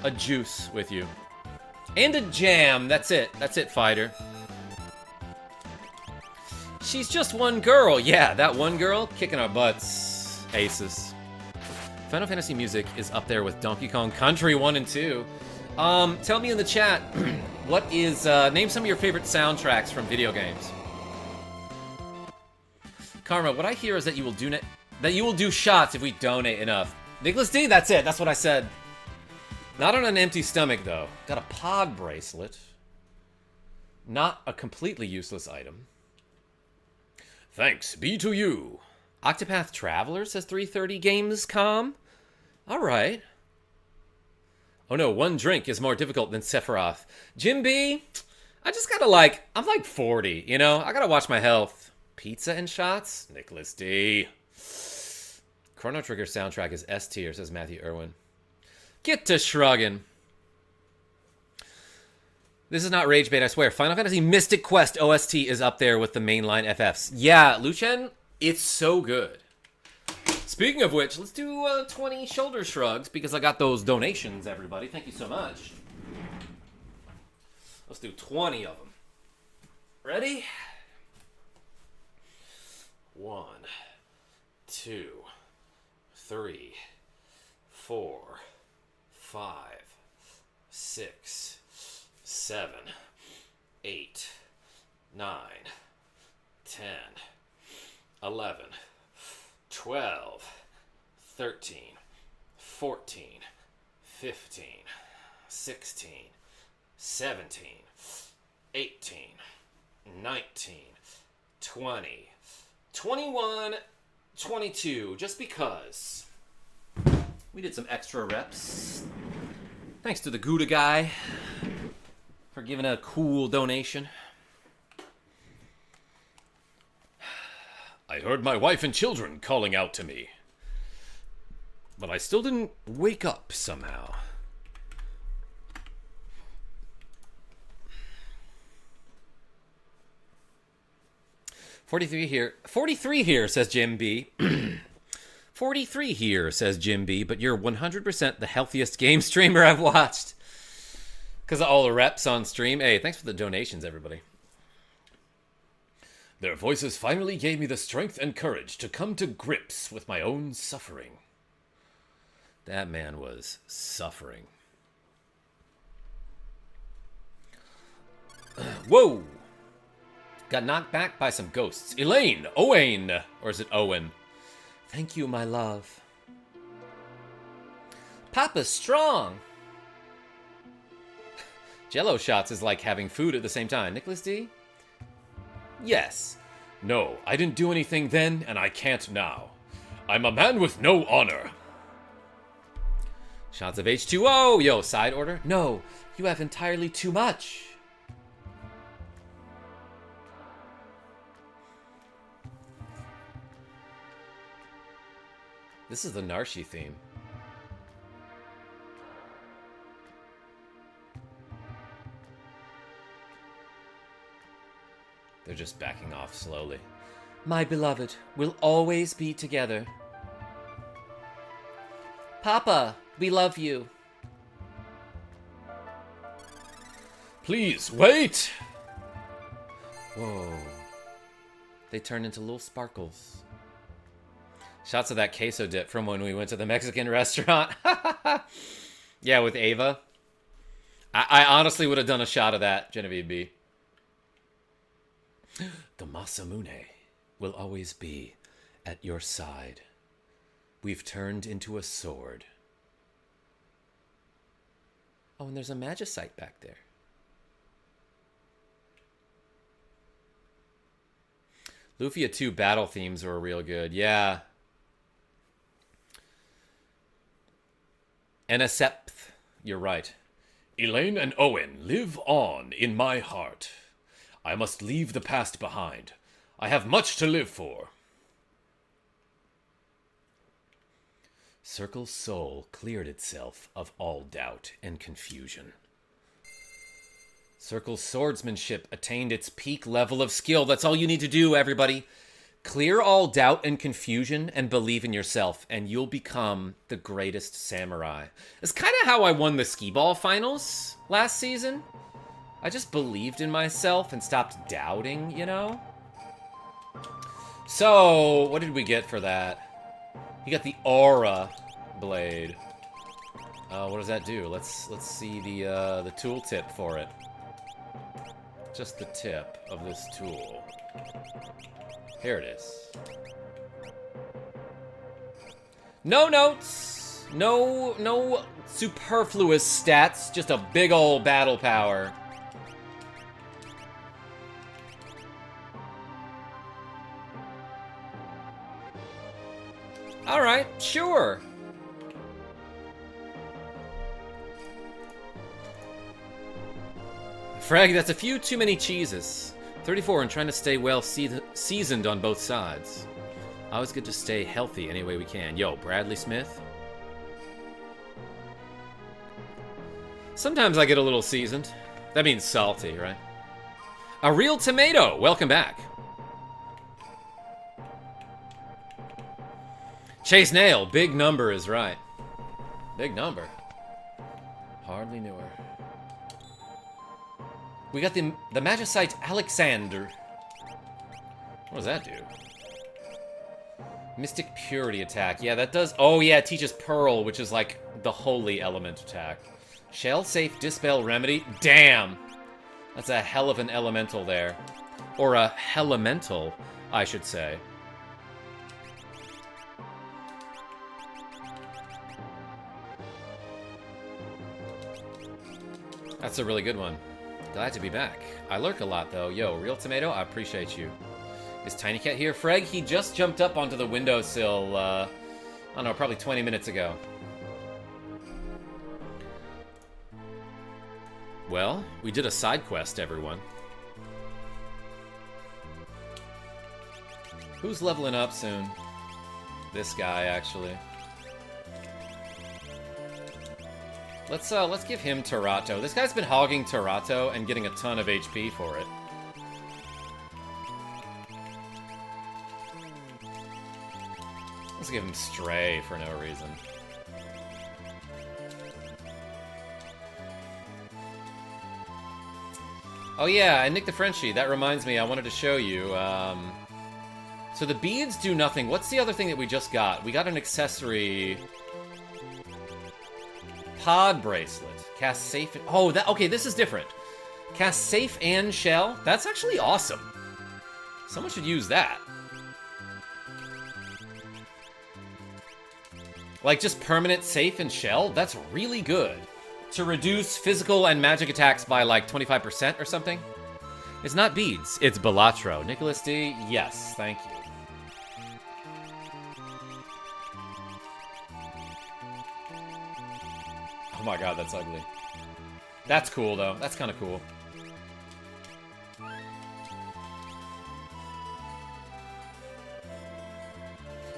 a juice with you. And a jam. That's it. That's it, fighter. She's just one girl. Yeah, that one girl kicking our butts. Aces. Final Fantasy music is up there with Donkey Kong Country 1 and 2. Tell me in the chat, what is, name some of your favorite soundtracks from video games. Karma, what I hear is that you will do shots if we donate enough. Nicholas D, that's it. That's what I said. Not on an empty stomach, though. Got a pod bracelet. Not a completely useless item. Thanks be to you. Octopath Traveler says 330 Gamescom. Alright. Oh no, one drink is more difficult than Sephiroth. Jim B, I just gotta I'm like 40, you know? I gotta watch my health. Pizza and shots? Nicholas D. Chrono Trigger soundtrack is S tier, says Matthew Irwin. Get to shrugging. This is not rage bait, I swear. Final Fantasy Mystic Quest OST is up there with the mainline FFs. Yeah, Lucien, it's so good. Speaking of which, let's do 20 shoulder shrugs because I got those donations, everybody. Thank you so much. Let's do 20 of them. Ready? 1, 2, 3, 4, 5, 6, 7, 8, 9, 10, 11, 12, 13, 14, 15, 16, 17, 18, 19, 20, 21, 22, just because. We did some extra reps. Thanks to the Gouda guy for giving a cool donation. I heard my wife and children calling out to me, but I still didn't wake up somehow. "43 here. 43 here," says Jim B. 43 here, says Jim B, but you're 100% the healthiest game streamer I've watched. Because of all the reps on stream. Hey, thanks for the donations, everybody. "Their voices finally gave me the strength and courage to come to grips with my own suffering." That man was suffering. Whoa! Got knocked back by some ghosts. Elaine! Owain! Or is it Owen? Thank you, my love. Papa's strong! Jello shots is like having food at the same time. Nicholas D? Yes. "No, I didn't do anything then, and I can't now. I'm a man with no honor." Shots of H2O! Yo, side order? No, you have entirely too much. This is the Narshe theme. They're just backing off slowly. My beloved, we'll always be together. Papa, we love you. Please, wait! Whoa. They turn into little sparkles. Shots of that queso dip from when we went to the Mexican restaurant. Yeah, with Ava. I honestly would have done a shot of that, Genevieve B. The Masamune will always be at your side. We've turned into a sword. Oh, and there's a Magicite back there. Lufia 2 battle themes were real good. Yeah. Enesepth, you're right. Elaine and Owen live on in my heart. I must leave the past behind. I have much to live for. Circle's soul cleared itself of all doubt and confusion. Circle's swordsmanship attained its peak level of skill. That's all you need to do, everybody. Clear all doubt and confusion and believe in yourself, and you'll become the greatest samurai. It's kind of how I won the skee-ball finals last season. I just believed in myself and stopped doubting, you know? So, what did we get for that? You got the Aura Blade. What does that do? Let's see the tooltip for it. Just the tip of this tool. Here it is. No notes! No superfluous stats, just a big ol' battle power. Alright, sure. Frag, that's a few too many cheeses. 34 and trying to stay well seasoned on both sides. Always good to stay healthy any way we can. Yo, Bradley Smith. Sometimes I get a little seasoned. That means salty, right? A real tomato. Welcome back. Chase Nail. Big number is right. Big number. Hardly knew her. We got the Magicite Alexander. What does that do? Mystic Purity attack. Yeah, that does... Oh, yeah, it teaches Pearl, which is like the holy element attack. Shell Safe Dispel Remedy. Damn! That's a hell of an elemental there. Or a hellemental, I should say. That's a really good one. Glad to be back. I lurk a lot, though. Yo, Real Tomato, I appreciate you. Is Tiny Cat here? Freg, he just jumped up onto the windowsill, I don't know, probably 20 minutes ago. Well, we did a side quest, everyone. Who's leveling up soon? This guy, actually. Let's give him Terato. This guy's been hogging Terato and getting a ton of HP for it. Let's give him Stray for no reason. Oh yeah, and Nick the Frenchie, that reminds me, I wanted to show you. So the beads do nothing. What's the other thing that we just got? We got an accessory... Pod bracelet. Cast safe... Oh, that... Okay, this is different. Cast safe and shell? That's actually awesome. Someone should use that. Like, just permanent safe and shell? That's really good. To reduce physical and magic attacks by, like, 25% or something? It's not beads. It's Balatro. Nicholas D, yes, thank you. Oh my god, that's ugly. That's cool, though. That's kind of cool.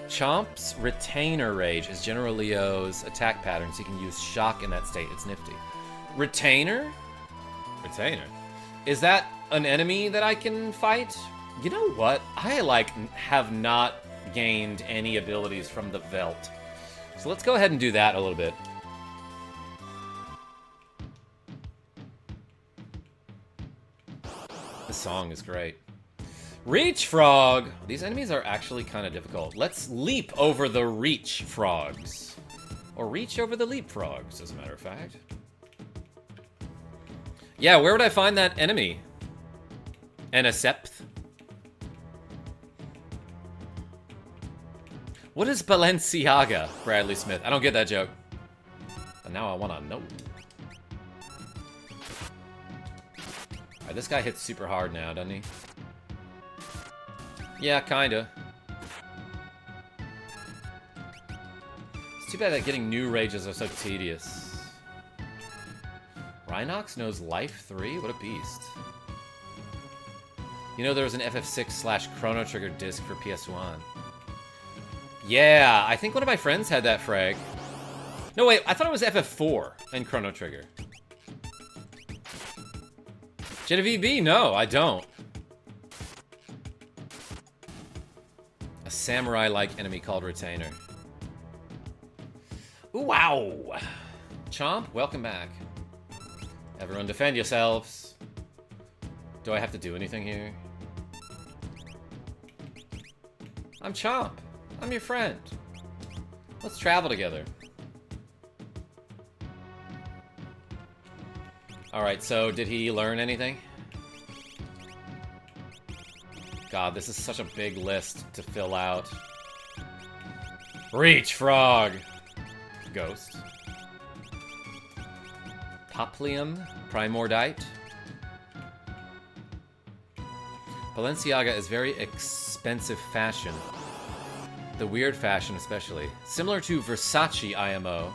Chomp's Retainer Rage is General Leo's attack pattern, so you can use Shock in that state. It's nifty. Retainer? Retainer? Is that an enemy that I can fight? You know what? I, like, have not gained any abilities from the Velt. So let's go ahead and do that a little bit. The song is great. Reach Frog! These enemies are actually kind of difficult. Let's leap over the Reach Frogs. Or reach over the Leap Frogs, as a matter of fact. Yeah, where would I find that enemy? Anacepth? What is Balenciaga, Bradley Smith? I don't get that joke. But now I want to know. Alright, this guy hits super hard now, doesn't he? Yeah, kinda. It's too bad that getting new rages are so tedious. Rhinox knows Life 3? What a beast. You know there was an FF6/Chrono Trigger disc for PS1. Yeah, I think one of my friends had that, Frag. No, wait, I thought it was FF4 and Chrono Trigger. Genevieve B, no, I don't. A samurai-like enemy called Retainer. Ooh, wow! Chomp, welcome back. Everyone defend yourselves. Do I have to do anything here? I'm Chomp. I'm your friend. Let's travel together. Alright, so did he learn anything? God, this is such a big list to fill out. Reach Frog! Ghost. Poplium Primordite. Balenciaga is very expensive fashion. The weird fashion especially. Similar to Versace IMO.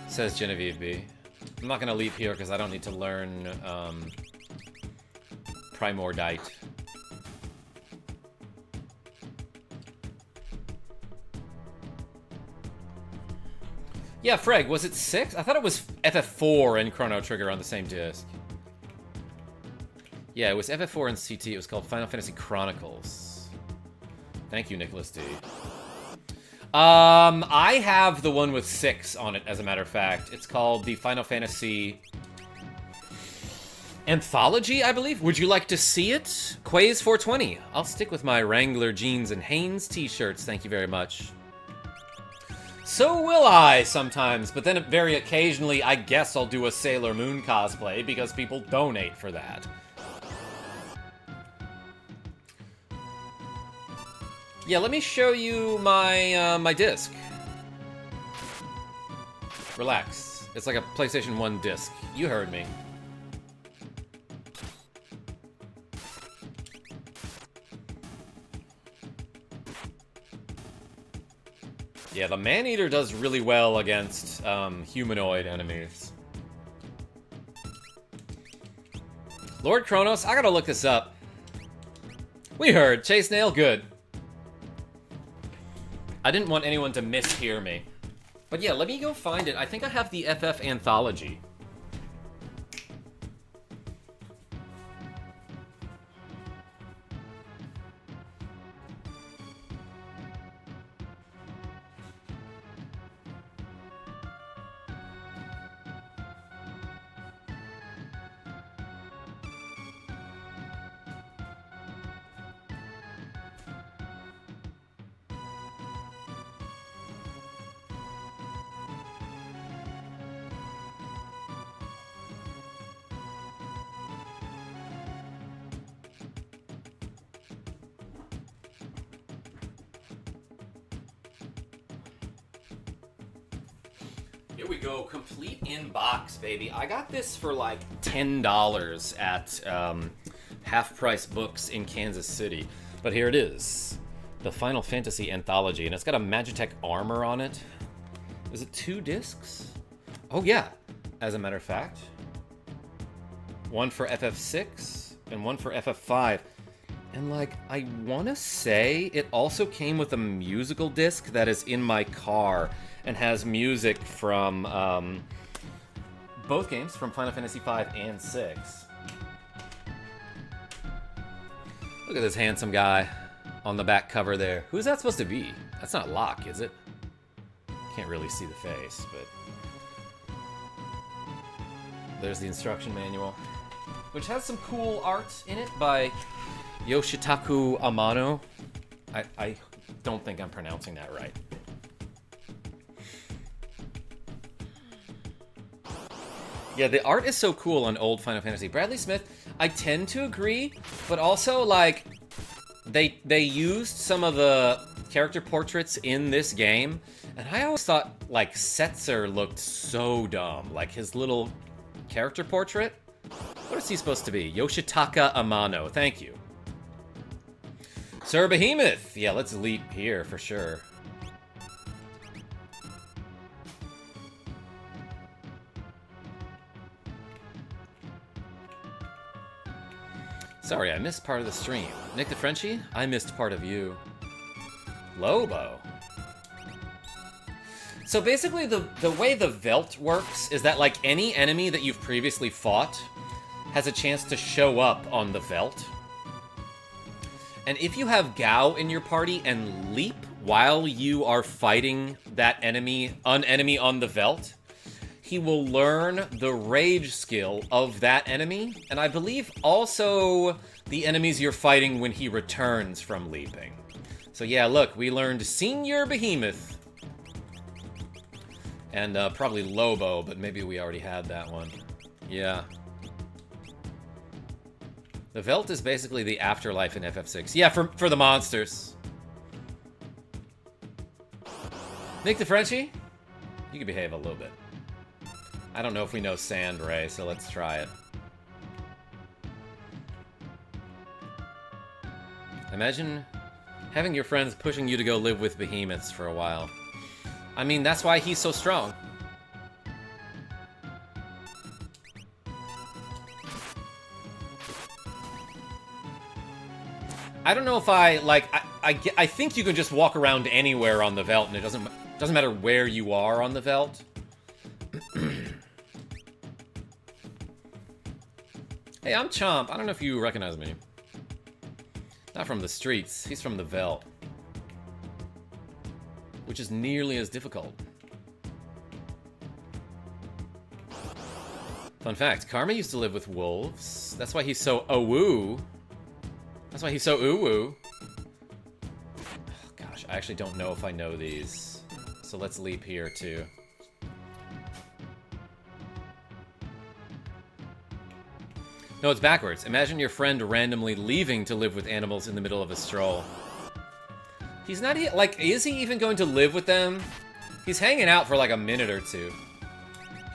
Says Genevieve B. I'm not gonna leap here because I don't need to learn Primordite. Yeah, Freg, was it 6? I thought it was FF4 and Chrono Trigger on the same disc. Yeah, it was FF4 and CT. It was called Final Fantasy Chronicles. Thank you, Nicholas D. I have the one with 6 on it, as a matter of fact. It's called the Final Fantasy Anthology, I believe. Would you like to see it? Quays 420. I'll stick with my Wrangler jeans and Hanes t-shirts, thank you very much. So will I sometimes, but then very occasionally I guess I'll do a Sailor Moon cosplay because people donate for that. Yeah, let me show you my my disc. Relax. It's like a PlayStation 1 disc. You heard me. Yeah, the Man-Eater does really well against humanoid enemies. Lord Kronos, I gotta look this up. We heard. Chase Nail, good. I didn't want anyone to mishear me. But yeah, let me go find it. I think I have the FF Anthology. Here we go, complete in box, baby. I got this for like $10 at Half Price Books in Kansas City. But here it is, the Final Fantasy Anthology, and it's got a Magitech armor on it. Is it 2 discs? Oh yeah, as a matter of fact. One for FF6 and one for FF5. And like, I want to say it also came with a musical disc that is in my car and has music from both games, from Final Fantasy V and 6. Look at this handsome guy on the back cover there. Who's that supposed to be? That's not Locke, is it? Can't really see the face, but there's the instruction manual, which has some cool art in it by Yoshitaku Amano. I don't think I'm pronouncing that right. Yeah, the art is so cool on old Final Fantasy. Bradley Smith, I tend to agree, but also, like, they used some of the character portraits in this game, and I always thought, like, Setzer looked so dumb. Like, his little character portrait? What is he supposed to be? Yoshitaka Amano, thank you. Sir Behemoth! Yeah, let's leap here for sure. Sorry, I missed part of the stream. Nick the Frenchie, I missed part of you. Lobo. So basically, the way the Velt works is that, like, any enemy that you've previously fought has a chance to show up on the Velt. And if you have Gao in your party and leap while you are fighting that enemy on the Velt, he will learn the rage skill of that enemy, and I believe also the enemies you're fighting when he returns from leaping. So yeah, look, we learned Senior Behemoth. And probably Lobo, but maybe we already had that one. Yeah. The Velt is basically the afterlife in FF6. Yeah, for the monsters. Nick the Frenchie? You can behave a little bit. I don't know if we know Sand Ray, so let's try it. Imagine having your friends pushing you to go live with behemoths for a while. I mean, that's why he's so strong. I don't know if I think you can just walk around anywhere on the Velt, and it doesn't matter where you are on the Velt. Hey, I'm Chomp. I don't know if you recognize me. Not from the streets. He's from the Velt. Which is nearly as difficult. Fun fact, Karma used to live with wolves. That's why he's so awoo. That's why he's so ooh-woo. Oh, gosh, I actually don't know if I know these. So let's leap here, too. No, it's backwards. Imagine your friend randomly leaving to live with animals in the middle of a stroll. He's not, like, is he even going to live with them? He's hanging out for like a minute or two.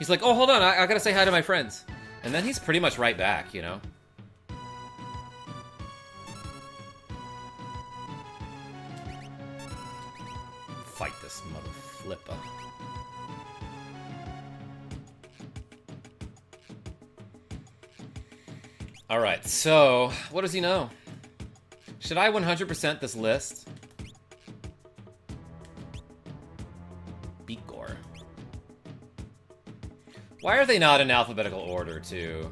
He's like, oh, hold on, I gotta say hi to my friends. And then he's pretty much right back, you know? Fight this mother flipper. Alright, so, what does he know? Should I 100% this list? Beakor. Why are they not in alphabetical order, too?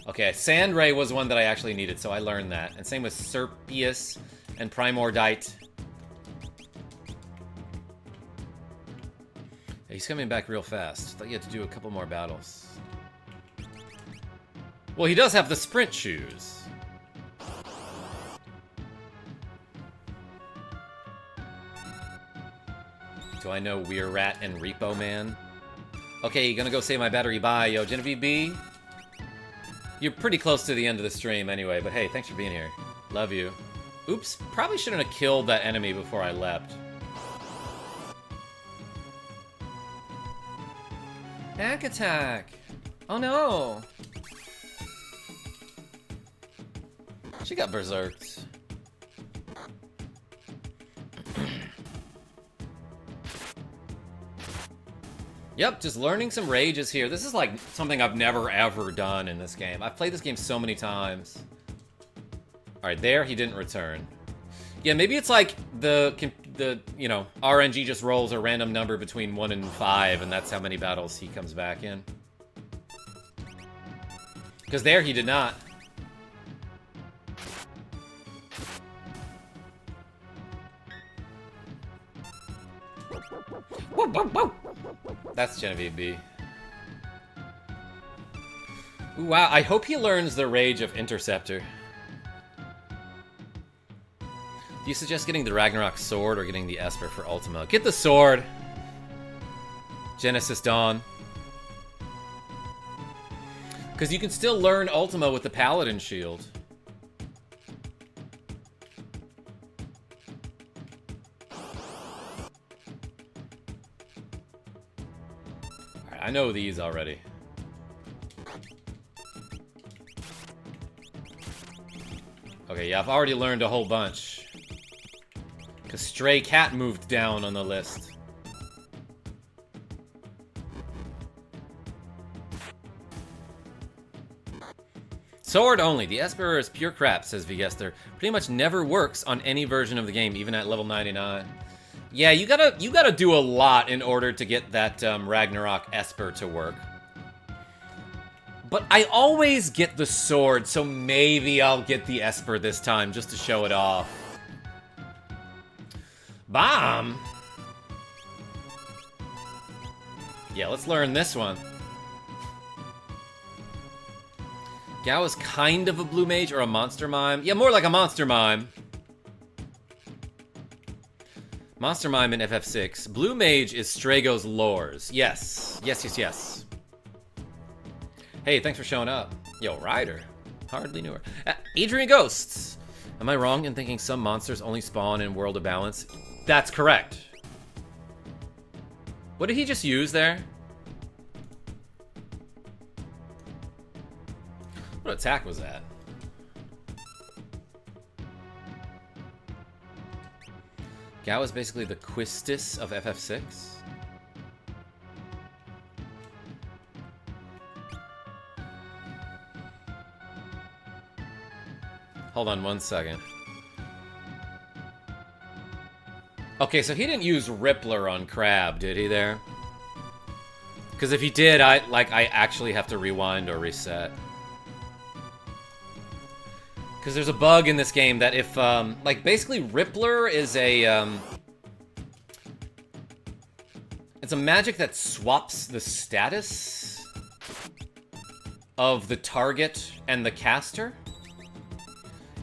Okay, Sandray was one that I actually needed, so I learned that. And same with Serpius and Primordite. He's coming back real fast. Thought you had to do a couple more battles. Well, he does have the sprint shoes. Do I know Weir Rat and Repo Man? Okay, gonna go say my battery bye, yo. Genevieve B? You're pretty close to the end of the stream anyway, but hey, thanks for being here. Love you. Oops, probably shouldn't have killed that enemy before I leapt. Back attack! Oh no! She got berserked. Yep, just learning some rages here. This is like something I've never ever done in this game. I've played this game so many times. Alright, there he didn't return. Yeah, maybe it's like the you know, RNG just rolls a random number between 1 and 5, and that's how many battles he comes back in. Because there he did not. Whoa, whoa, whoa. That's Genevieve B. Ooh, wow, I hope he learns the rage of Interceptor. Do you suggest getting the Ragnarok sword or getting the Esper for Ultima? Get the sword! Genesis Dawn. Because you can still learn Ultima with the Paladin shield. Alright, I know these already. Okay, yeah, I've already learned a whole bunch. Because Stray Cat moved down on the list. Sword only. The Esper is pure crap, says Vigester. Pretty much never works on any version of the game, even at level 99. Yeah, you gotta do a lot in order to get that Ragnarok Esper to work. But I always get the sword, so maybe I'll get the Esper this time just to show it off. Bomb! Yeah, let's learn this one. Gao is kind of a blue mage or a monster mime. Yeah, more like a monster mime. Monster mime in FF6. Blue mage is Strago's lores. Yes. Yes, yes, yes. Hey, thanks for showing up. Yo, Ryder. Hardly knew her. Adrian Ghosts. Am I wrong in thinking some monsters only spawn in World of Balance? That's correct. What did he just use there? What attack was that? Gao is basically the Quistis of FF6. Hold on one second. Okay, so he didn't use Rippler on Crab, did he there? Because if he did, I actually have to rewind or reset. Because there's a bug in this game that if, like, basically Rippler is a, it's a magic that swaps the status of the target and the caster.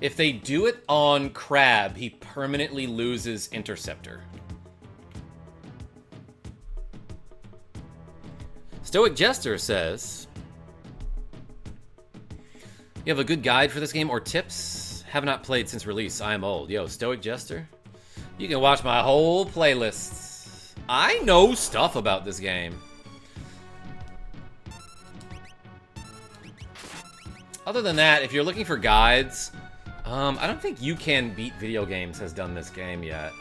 If they do it on Crab, he permanently loses Interceptor. Stoic Jester says, you have a good guide for this game or tips? Have not played since release. I am old. Yo, Stoic Jester, you can watch my whole playlist. I know stuff about this game. Other than that, if you're looking for guides, I don't think You Can Beat Video Games has done this game yet.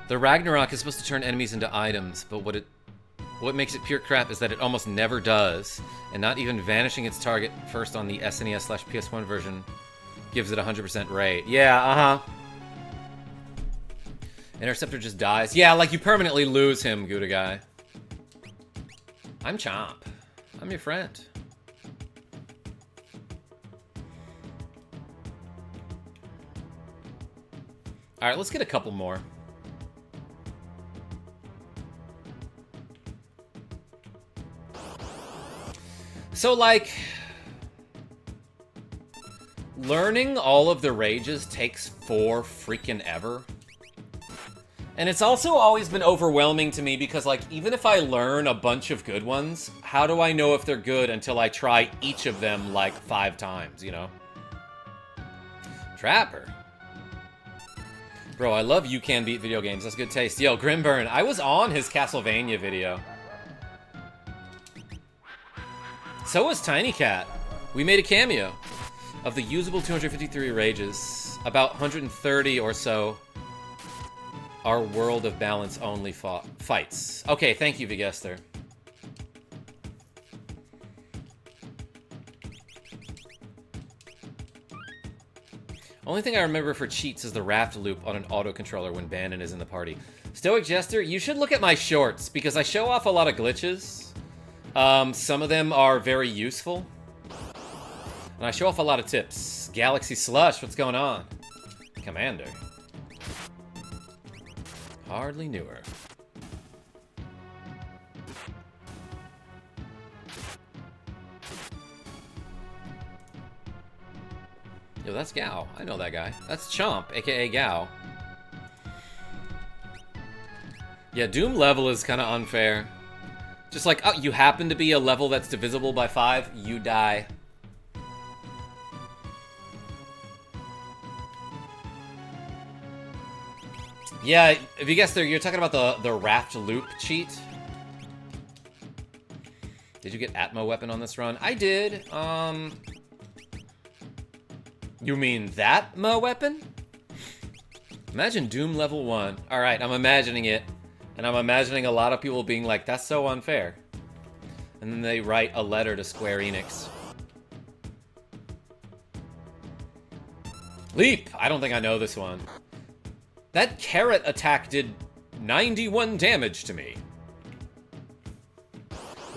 The Ragnarok is supposed to turn enemies into items, but what makes it pure crap is that it almost never does, and not even vanishing its target first on the SNES/PS1 version gives it 100% rate. Yeah, uh-huh. Interceptor just dies. Yeah, like you permanently lose him, Gouda guy. I'm Chomp. I'm your friend. Alright, let's get a couple more. So, like, learning all of the rages takes for freaking ever. And it's also always been overwhelming to me because, like, even if I learn a bunch of good ones, how do I know if they're good until I try each of them, like, 5 times, you know? Trapper. Bro, I love You Can Beat Video Games. That's good taste. Yo, Grimburn, I was on his Castlevania video. So was Tiny Cat. We made a cameo of the usable 253 rages. About 130 or so are World of Balance only fights. Okay, thank you, Vigester. Only thing I remember for cheats is the raft loop on an autocontroller when Bandon is in the party. Stoic Jester, you should look at my shorts because I show off a lot of glitches. Some of them are very useful. And I show off a lot of tips. Galaxy Slush, what's going on? Commander. Hardly knew her. Yo, that's Gao. I know that guy. That's Chomp, aka Gao. Yeah, Doom level is kind of unfair. Just like, oh, you happen to be a level that's divisible by 5, you die. Yeah, if you guessed there, you're talking about the raft loop cheat. Did you get Atmo weapon on this run? I did. You mean that Mo weapon? Imagine Doom level 1. Alright, I'm imagining it. And I'm imagining a lot of people being like, that's so unfair. And then they write a letter to Square Enix. Leap! I don't think I know this one. That carrot attack did 91 damage to me.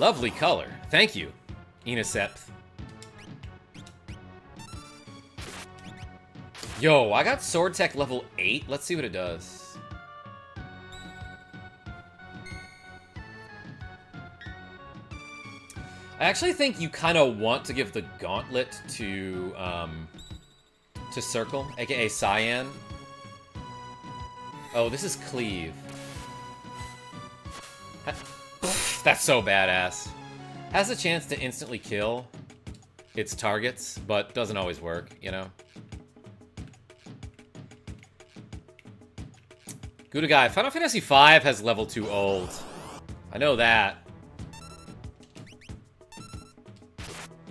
Lovely color. Thank you, Enosepth. Yo, I got Sword Tech level 8. Let's see what it does. I actually think you kind of want to give the gauntlet to Circle, aka Cyan. Oh, this is Cleave. That's so badass. Has a chance to instantly kill its targets, but doesn't always work, you know? Gouda guy, Final Fantasy V has level 2 ult. I know that.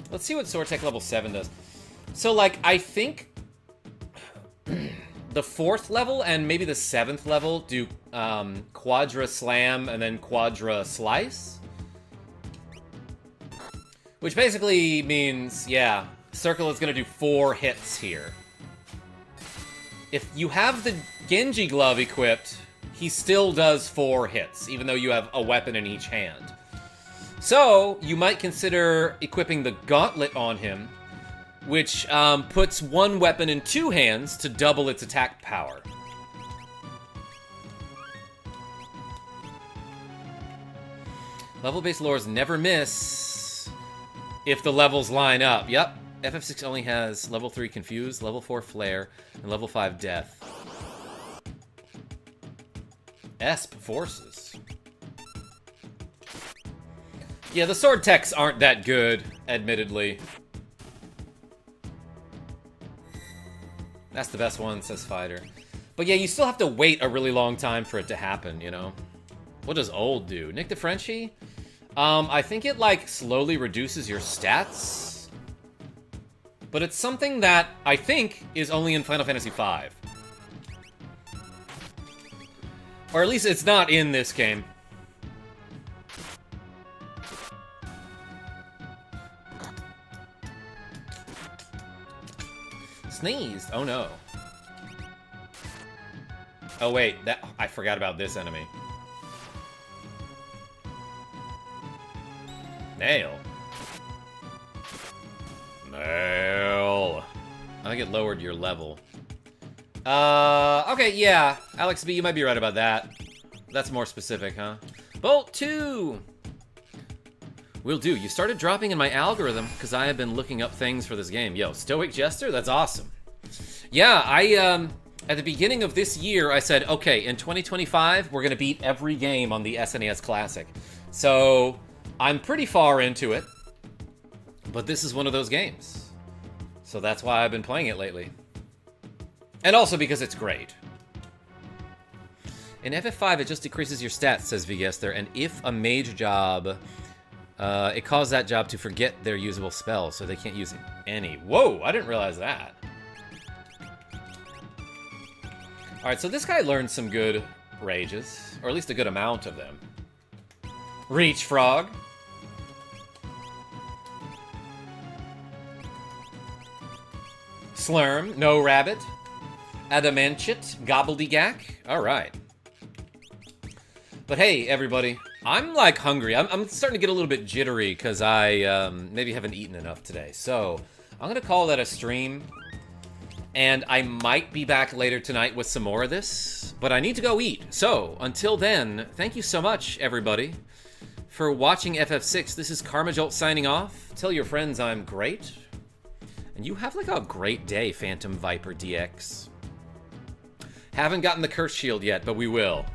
Let's see what Sword Tech level 7 does. So, like, I think the 4th level and maybe the 7th level do Quadra Slam and then Quadra Slice. Which basically means, yeah, Circle is going to do 4 hits here. If you have the Genji Glove equipped, he still does 4 hits, even though you have a weapon in each hand. So, you might consider equipping the Gauntlet on him, which puts 1 weapon in 2 hands to double its attack power. Level-based lores never miss if the levels line up. Yep, FF6 only has level 3 Confuse, level 4 Flare, and level 5 Death. Esp Forces. Yeah, the sword techs aren't that good, admittedly. That's the best one, says Fighter. But yeah, you still have to wait a really long time for it to happen, you know? What does old do? Nick the Frenchie? I think it, like, slowly reduces your stats. But it's something that I think is only in Final Fantasy V. Or at least it's not in this game. Sneezed. Oh no. Oh wait, I forgot about this enemy. Nail. Nail. I think it lowered your level. Okay, yeah. Alex B, you might be right about that. That's more specific, huh? Bolt 2! Will do. You started dropping in my algorithm because I have been looking up things for this game. Yo, Stoic Jester? That's awesome. Yeah, at the beginning of this year, I said, okay, in 2025, we're going to beat every game on the SNES Classic. So, I'm pretty far into it. But this is one of those games. So that's why I've been playing it lately. And also because it's great. In FF5, it just decreases your stats, says Vigester, and if a mage job, it causes that job to forget their usable spells, so they can't use any. Whoa, I didn't realize that. Alright, so this guy learned some good rages, or at least a good amount of them. Reach Frog. Slurm, No Rabbit. Adamanchit, Gobbledygook. Alright. But hey, everybody, I'm like hungry. I'm starting to get a little bit jittery because I maybe haven't eaten enough today. So I'm going to call that a stream. And I might be back later tonight with some more of this, but I need to go eat. So until then, thank you so much, everybody, for watching FF6. This is KarmaJolt signing off. Tell your friends I'm great. And you have like a great day, Phantom Viper DX. Haven't gotten the Curse Shield yet, but we will.